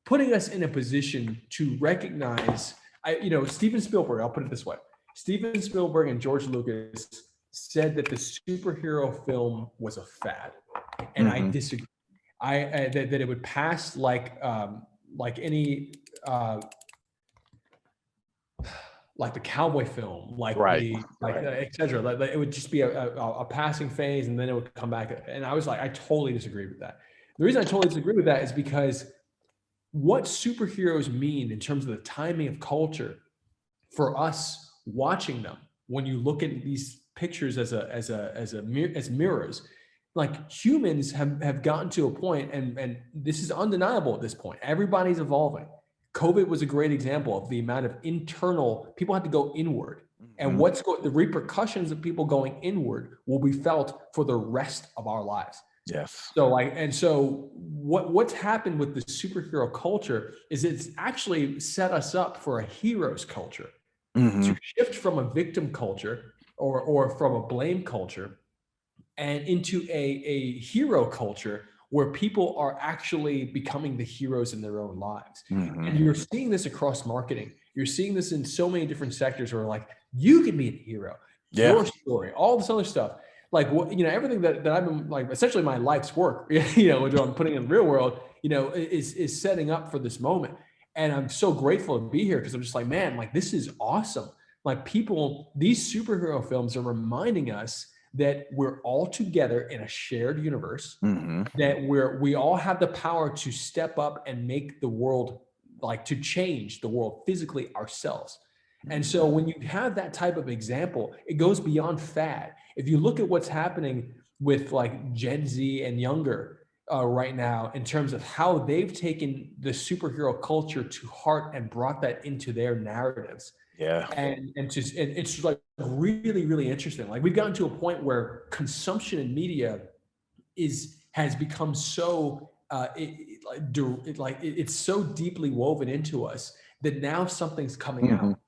putting us in a position to recognize. Steven Spielberg. I'll put it this way: Steven Spielberg and George Lucas said that the superhero film was a fad, and I disagree. That it would pass like any like the cowboy film, etc. Like, it would just be a passing phase, and then it would come back. And I was like, I totally disagree with that. The reason I totally disagree with that is because what superheroes mean in terms of the timing of culture for us watching them, when you look at these pictures as mirrors, like, humans have gotten to a point, and this is undeniable at this point. Everybody's evolving. COVID was a great example of the amount of internal, people had to go inward. And the repercussions of people going inward will be felt for the rest of our lives. Yes. So what's happened with the superhero culture is it's actually set us up for a hero's culture, to shift from a victim culture or from a blame culture and into a hero culture where people are actually becoming the heroes in their own lives. And you're seeing this across marketing. You're seeing this in so many different sectors where like, you can be the hero, your story, all this other stuff. Like, everything that I've been like, essentially my life's work, which I'm putting in the real world, is setting up for this moment. And I'm so grateful to be here because I'm just like, man, like, this is awesome. Like these superhero films are reminding us that we're all together in a shared universe, that we all have the power to step up and make the world, like to change the world physically ourselves. And so when you have that type of example, it goes beyond fad. If you look at what's happening with like Gen Z and younger right now, in terms of how they've taken the superhero culture to heart and brought that into their narratives. Yeah. And it's like really, really interesting. Like we've gotten to a point where consumption in media has become so it's so deeply woven into us that now something's coming out.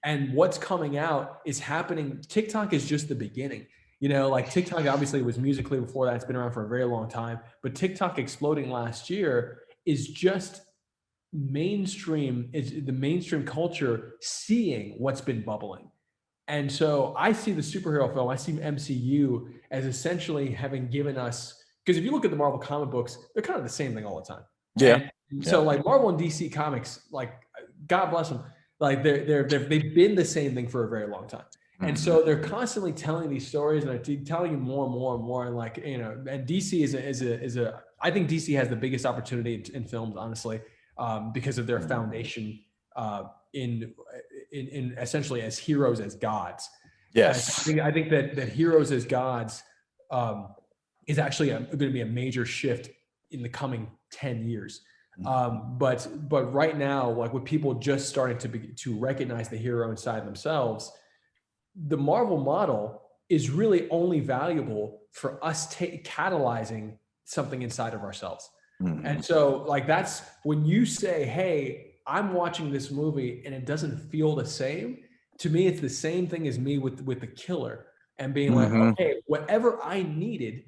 And what's coming out is happening. TikTok is just the beginning. Like TikTok obviously was Musical.ly before that. It's been around for a very long time. But TikTok exploding last year is just the mainstream culture seeing what's been bubbling. And so I see the superhero film, I see MCU as essentially having given us, because if you look at the Marvel comic books, they're kind of the same thing all the time. Yeah. And so like Marvel and DC comics, like God bless them, like they've been the same thing for a very long time. And so they're constantly telling these stories, and they're telling you more and more and more. And like, and DC is I think DC has the biggest opportunity in films, honestly, because of their foundation in essentially as heroes, as gods. Yes. I think that heroes as gods is actually going to be a major shift in the coming 10 years. But right now, like with people just starting to recognize the hero inside themselves, the Marvel model is really only valuable for us catalyzing something inside of ourselves. And so like, that's when you say, hey, I'm watching this movie and it doesn't feel the same. To me, it's the same thing as me with the killer and being like, okay, whatever I needed,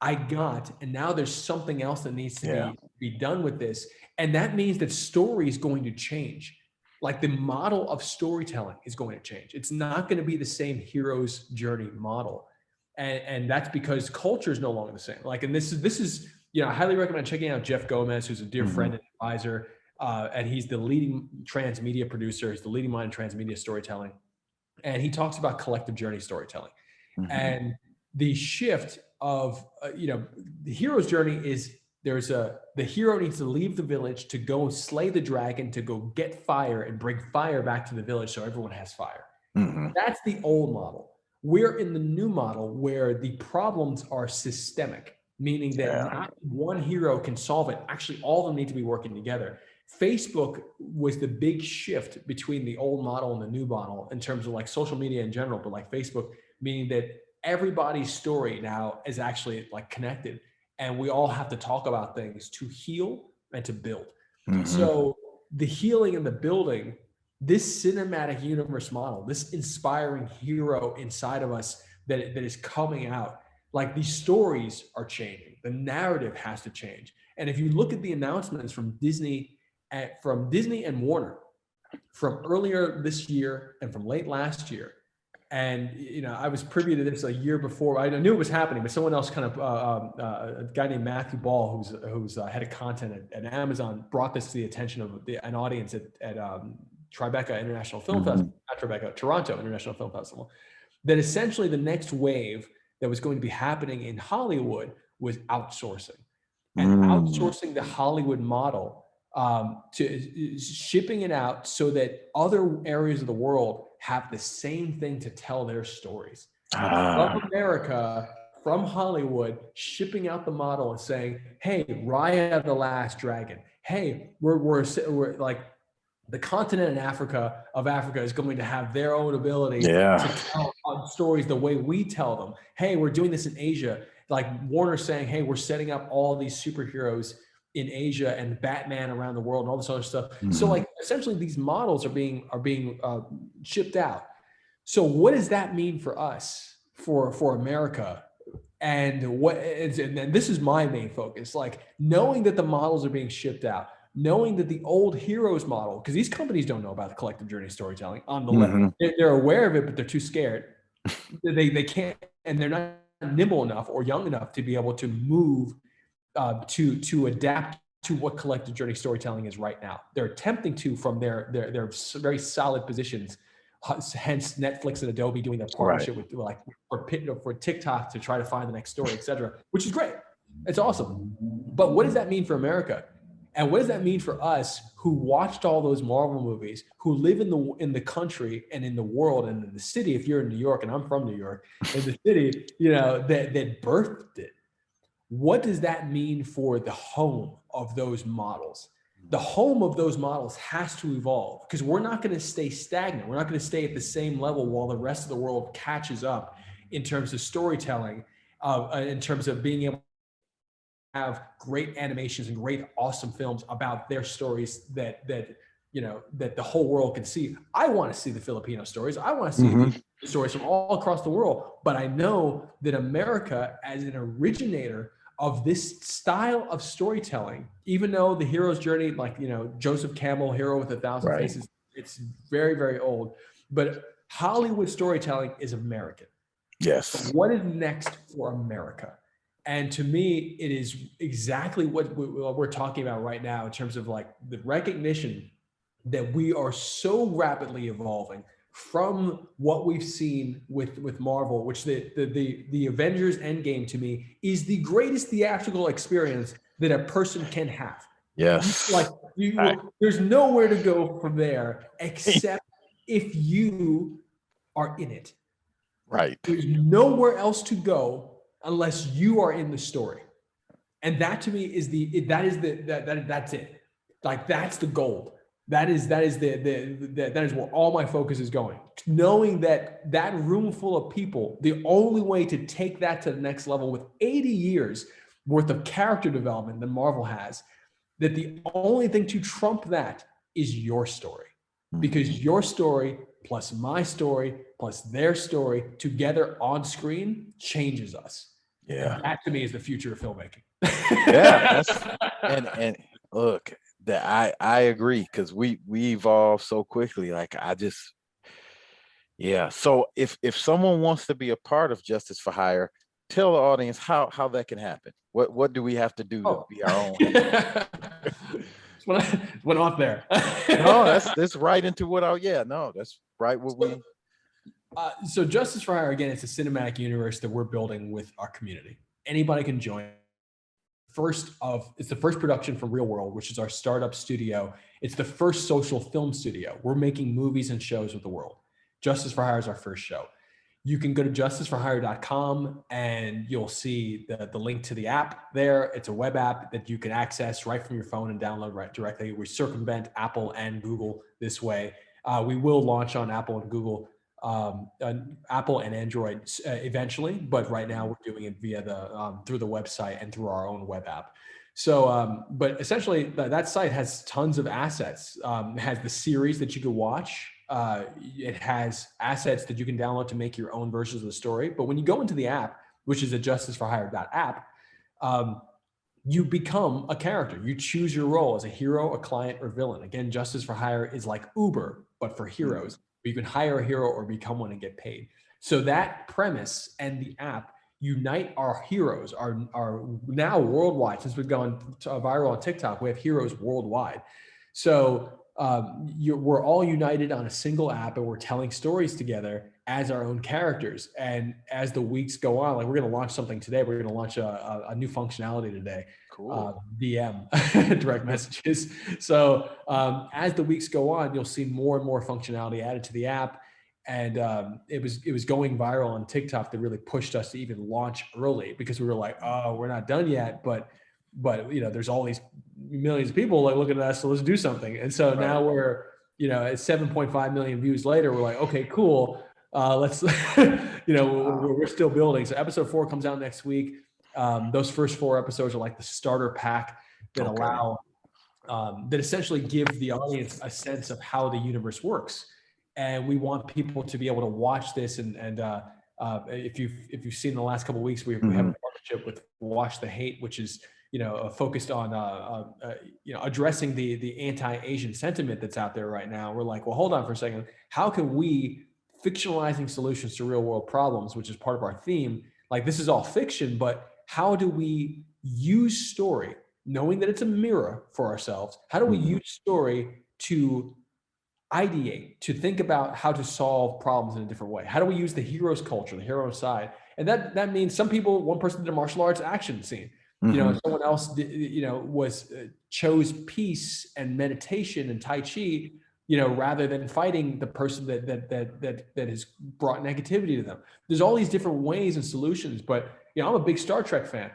I got, and now there's something else that needs to be done with this. And that means that story is going to change. Like the model of storytelling is going to change. It's not going to be the same hero's journey model. And that's because culture is no longer the same. Like, and this is, I highly recommend checking out Jeff Gomez, who's a dear friend and advisor. And he's the leading transmedia producer. He's the leading mind in transmedia storytelling. And he talks about collective journey storytelling. And the shift of, the hero's journey is the hero needs to leave the village to go slay the dragon, to go get fire and bring fire back to the village so everyone has fire. That's the old model. We're in the new model where the problems are systemic, meaning that not one hero can solve it. Actually, all of them need to be working together. Facebook was the big shift between the old model and the new model in terms of like social media in general, but like Facebook, meaning that everybody's story now is actually like connected, and we all have to talk about things to heal and to build. So the healing and the building, this cinematic universe model, this inspiring hero inside of us that is coming out, like these stories are changing. The narrative has to change. And if you look at the announcements from Disney and Warner from earlier this year and from late last year, and I was privy to this a year before. I knew it was happening, but someone else kind of a guy named Matthew Ball, who's head of content at Amazon, brought this to the attention of an audience at Tribeca International Film Festival, not Tribeca, Toronto International Film Festival, that essentially the next wave that was going to be happening in Hollywood was outsourcing, and outsourcing the Hollywood model to shipping it out so that other areas of the world have the same thing to tell their stories. From America, from Hollywood, shipping out the model and saying, hey, Raya the Last Dragon. Hey, we're like, the continent in Africa is going to have their own ability Yeah. to tell stories the way we tell them. Hey, we're doing this in Asia. Like Warner's saying, hey, we're setting up all these superheroes in Asia and Batman around the world and all this other stuff. So like essentially these models are being shipped out. So what does that mean for us, for America? And and this is my main focus, like knowing that the models are being shipped out, knowing that the old heroes model, because these companies don't know about the collective journey storytelling on the left. They're aware of it, but they're too scared. They can't, and they're not nimble enough or young enough to be able to move to adapt to what collective journey storytelling is right now. They're attempting to from their very solid positions. Hence Netflix and Adobe doing their partnership with like for TikTok to try to find the next story, etc., which is great. It's awesome. But what does that mean for America? And what does that mean for us who watched all those Marvel movies, who live in the country and in the world and in the city, if you're in New York, and I'm from New York, in the city, you know, that birthed it? What does that mean for the home of those models? The home of those models has to evolve, because we're not going to stay stagnant. We're not going to stay at the same level while the rest of the world catches up in terms of storytelling, in terms of being able to have great animations and great, awesome films about their stories that the whole world can see. I want to see the Filipino stories. I want to see the stories from all across the world. But I know that America, as an originator of this style of storytelling, even though the hero's journey, like, you know, Joseph Campbell, Hero with a Thousand Faces, it's very, very old. But Hollywood storytelling is American. Yes. So what is next for America? And to me, it is exactly what we're talking about right now in terms of like the recognition that we are so rapidly evolving from what we've seen with Marvel, which the Avengers Endgame to me is the greatest theatrical experience that a person can have. Yes. There's nowhere to go from there except if you are in it. Right. There's nowhere else to go unless you are in the story. And that to me is that's it. Like that's the gold. That is where all my focus is going. Knowing that room full of people, the only way to take that to the next level with 80 years worth of character development that Marvel has, that the only thing to trump that is your story. Because your story plus my story plus their story together on screen changes us. Yeah. And that to me is the future of filmmaking. Yeah. And look, that I agree, because we evolve so quickly. Like So if someone wants to be a part of Justice for Hire, tell the audience how that can happen. What do we have to do to be our own? Went off there. No, that's right into what that's right what we. So Justice for Hire, again, it's a cinematic universe that we're building with our community. Anybody can join. It's the first production from Real World, which is our startup studio. It's the first social film studio. We're making movies and shows with the world. Justice for Hire is our first show. You can go to justiceforhire.com and you'll see the link to the app there. It's a web app that you can access right from your phone and download right directly. We circumvent Apple and Google this way. We will launch on Apple and Google, Apple and Android eventually, but right now we're doing it via through the website and through our own web app. So, but essentially that site has tons of assets. It has the series that you can watch. It has assets that you can download to make your own versions of the story. But when you go into the app, which is at justiceforhire.app, you become a character. You choose your role as a hero, a client, or villain. Again, Justice for Hire is like Uber, but for heroes. You can hire a hero or become one and get paid. So that premise and the app unite our heroes, are now worldwide. Since we've gone viral on TikTok, we have heroes worldwide. So we're all united on a single app, and we're telling stories together as our own characters. And as the weeks go on, like we're going to launch something today. We're going to launch a new functionality today. Cool. DM, direct messages. So as the weeks go on, you'll see more and more functionality added to the app. And it was going viral on TikTok that really pushed us to even launch early, because we were like, oh, we're not done yet, but you know, there's all these millions of people like looking at us, so let's do something. And so now we're At 7.5 million views later, we're like, okay, cool. Let's, we're still building. So episode 4 comes out next week. Those first 4 episodes are like the starter pack that allow, that essentially give the audience a sense of how the universe works. And we want people to be able to watch this. And if you've seen the last couple of weeks, we have a partnership with Watch the Hate, which is, focused on, addressing the anti-Asian sentiment that's out there right now. We're like, well, hold on for a second. How can we, fictionalizing solutions to real world problems, which is part of our theme, like this is all fiction, but how do we use story, knowing that it's a mirror for ourselves? How do we use story to ideate, to think about how to solve problems in a different way? How do we use the hero's culture, the hero side? And that means some people, one person did a martial arts action scene. Someone else, chose peace and meditation and Tai Chi, rather than fighting the person that has brought negativity to them. There's all these different ways and solutions, but I'm a big Star Trek fan.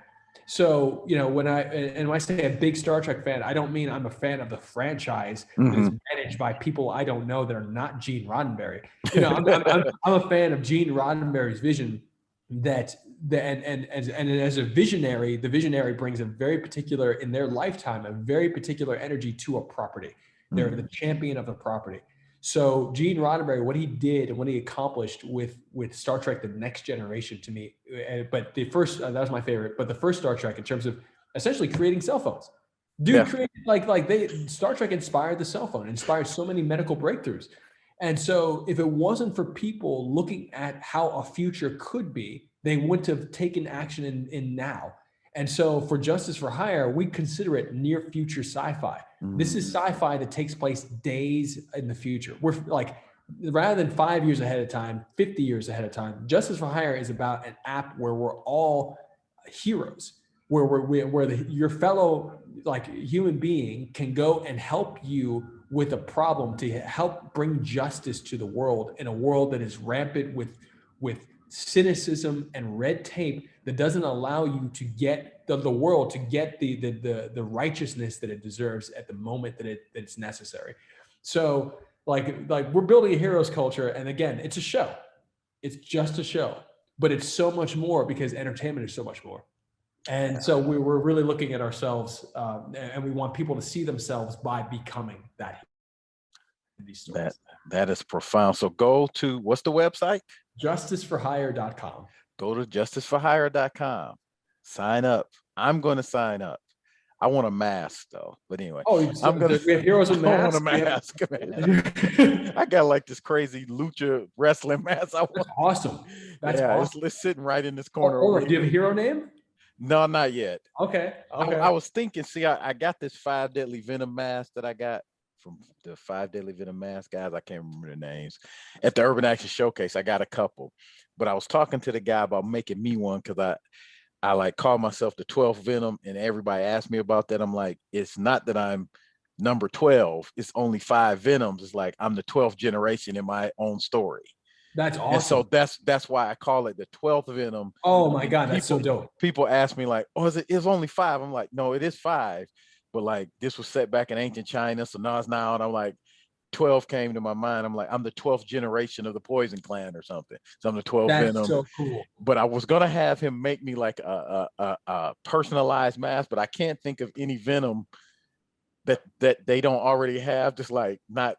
So, when I say a big Star Trek fan, I don't mean I'm a fan of the franchise that is managed by people I don't know that are not Gene Roddenberry. I'm a fan of Gene Roddenberry's vision and as a visionary, the visionary brings a very particular, in their lifetime, a very particular energy to a property. They're the champion of the property. So Gene Roddenberry, what he did and what he accomplished with Star Trek: The Next Generation, to me, but the first, that was my favorite, but the first Star Trek, in terms of essentially creating cell phones. Created Star Trek inspired the cell phone, inspired so many medical breakthroughs. And so if it wasn't for people looking at how a future could be, they wouldn't have taken action in now. And so for Justice for Hire, we consider it near future sci-fi. This is sci-fi that takes place days in the future. We're like, rather than 5 years ahead of time, 50 years ahead of time, Justice for Hire is about an app where we're all heroes, where your fellow human being can go and help you with a problem to help bring justice to the world, in a world that is rampant with cynicism and red tape that doesn't allow you to get the world to get the righteousness that it deserves at the moment that it's necessary. So like we're building a heroes culture, and again, it's a show. It's just a show, but it's so much more because entertainment is so much more. And so we're really looking at ourselves, and we want people to see themselves by becoming that. That is profound. So go to, what's the website? JusticeForHire.com. Go to JusticeForHire.com. Sign up. I'm going to sign up. I want a mask though, but anyway. I'm gonna. We have heroes with masks. I want a mask, man. I got like this crazy lucha wrestling mask. That's awesome. That's awesome. It's sitting right in this corner. Do you have a hero name? No, not yet. Okay. I was thinking. See, I got this 5 Deadly Venom mask that I got from the 5 Deadly Venom mask guys. I can't remember the names. At the Urban Action Showcase, I got a couple, but I was talking to the guy about making me one because I like call myself the 12th Venom, and everybody asked me about that. I'm like, it's not that I'm number 12. It's only 5 Venoms. It's like I'm the 12th generation in my own story. That's awesome. And so that's why I call it the 12th Venom. Oh my God, that's so dope. People ask me like, oh, it's only 5. I'm like, no, it is 5. But like this was set back in ancient China, so now it's now, and I'm like, 12 came to my mind. I'm like, I'm the 12th generation of the Poison Clan or something. So I'm the 12th Venom. That's so cool. But I was gonna have him make me like a personalized mask, but I can't think of any Venom that they don't already have. Just like not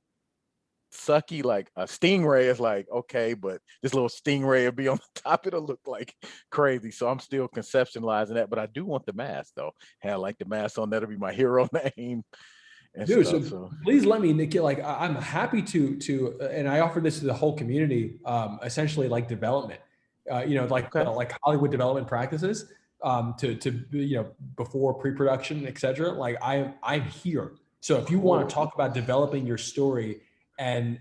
sucky, like a Stingray is like, okay, but this little Stingray will be on the top. It'll look like crazy. So I'm still conceptualizing that, but I do want the mask though. Have like the mask on, that'll be my hero name. Dude, so please let me, Nick, like I'm happy to, and I offer this to the whole community, essentially like development, like Hollywood development practices, before pre-production, et cetera. Like I'm here. So if you want to talk about developing your story and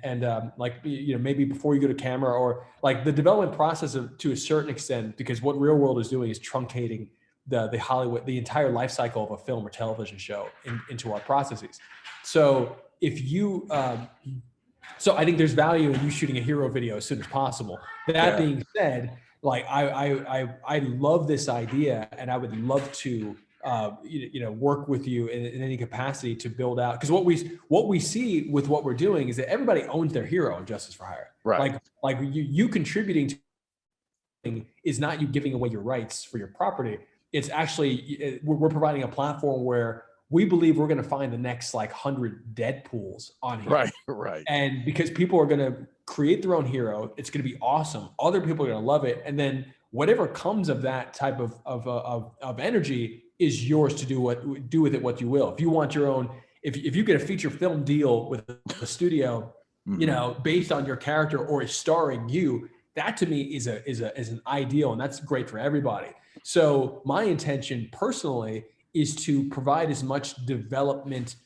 maybe before you go to camera, or like the development process to a certain extent, because what Real World is doing is truncating the entire life cycle of a film or television show into our processes. So if you, so I think there's value in you shooting a hero video as soon as possible. That being said, like I love this idea, and I would love to work with you in any capacity to build out. Because what we see with what we're doing is that everybody owns their hero in Justice for Hire. Right. Like you contributing to is not you giving away your rights for your property. It's actually, we're providing a platform where we believe we're going to find the next like 100 Deadpools on here. Right. Right. And because people are going to create their own hero, it's going to be awesome. Other people are going to love it. And then whatever comes of that type of energy is yours to do with it what you will. If you want your own, if you get a feature film deal with a studio, based on your character or is starring you, that to me is an ideal, and that's great for everybody. So my intention personally is to provide as much development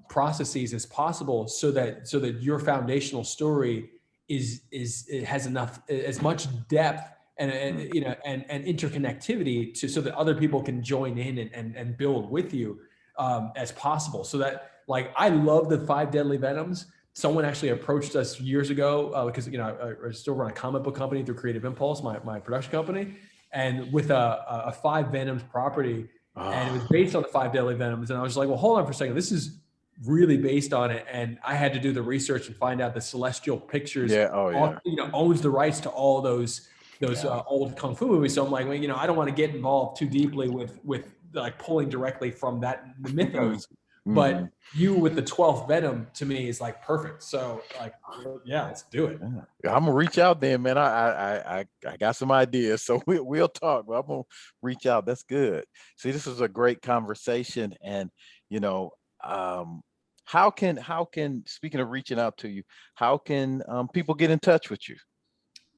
processes as possible, so that your foundational story it has as much depth and interconnectivity so that other people can join in and build with you as possible. So that, like, I love the 5 Deadly Venoms. Someone actually approached us years ago because I still run a comic book company through Creative Impulse, my production company, and with a 5 Venoms property, and it was based on the 5 Deadly Venoms. And I was like, well, hold on for a second, this is really based on it. And I had to do the research and find out that Celestial Pictures owns the rights to all those old kung fu movies. So I'm like, well, I don't want to get involved too deeply with like pulling directly from the mythos. But you with the 12th Venom to me is like perfect. So like, yeah, let's do it. Yeah. I'm gonna reach out then, man. I got some ideas, so we'll talk. But I'm gonna reach out. That's good. See, this is a great conversation, and how can speaking of reaching out to you, how can people get in touch with you?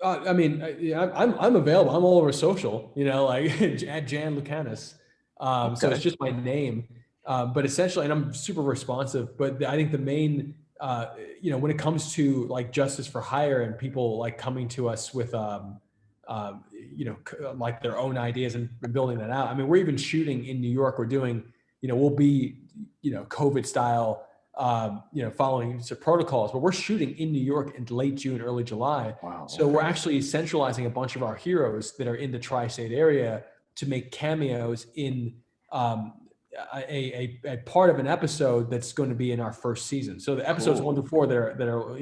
I mean, I'm available. I'm all over social. Like at Jan Lucanus. Okay. So it's just my name. But essentially, and I'm super responsive, but I think the main, when it comes to like Justice for Hire and people like coming to us with, like their own ideas and building that out. I mean, we're even shooting in New York. We're doing, we'll be, COVID style, following some protocols, but we're shooting in New York in late June, early July. Wow. So we're actually centralizing a bunch of our heroes that are in the tri-state area to make cameos in, a part of an episode that's going to be in our first season. So the episodes 1 to 4 that are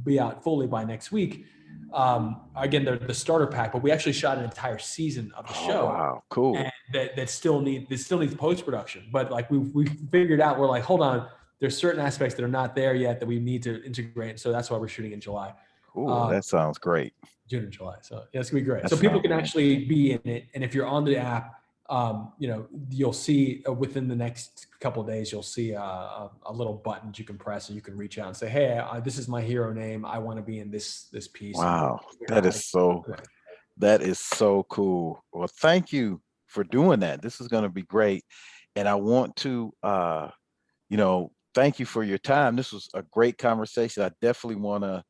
be out fully by next week. Again, they're the starter pack, but we actually shot an entire season of the show. Wow, cool. And that still needs post-production. But like we figured out, we're like, hold on, there's certain aspects that are not there yet that we need to integrate. So that's why we're shooting in July. Cool. That sounds great. June and July. So yeah, it's gonna be great. So people can actually be in it, and if you're on the app, you'll see within the next couple of days, you'll see a little button you can press, and you can reach out and say, hey, this is my hero name. I want to be in this piece. Wow. That is so cool. Well, thank you for doing that. This is going to be great. And I want to, thank you for your time. This was a great conversation. I definitely want to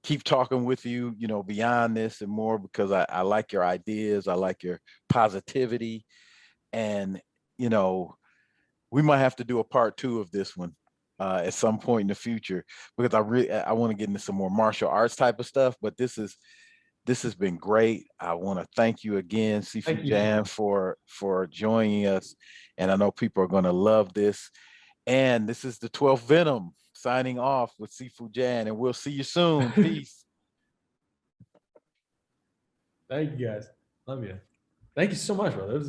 keep talking with you, beyond this and more, because I like your ideas. I like your positivity. And, we might have to do a part 2 of this one at some point in the future, because I want to get into some more martial arts type of stuff. But this has been great. I want to thank you again, Sifu Jan, for joining us. And I know people are going to love this. And this is the 12th Venom, signing off with Sifu Jan, and we'll see you soon. Peace. Thank you guys. Love you. Thank you so much, brother.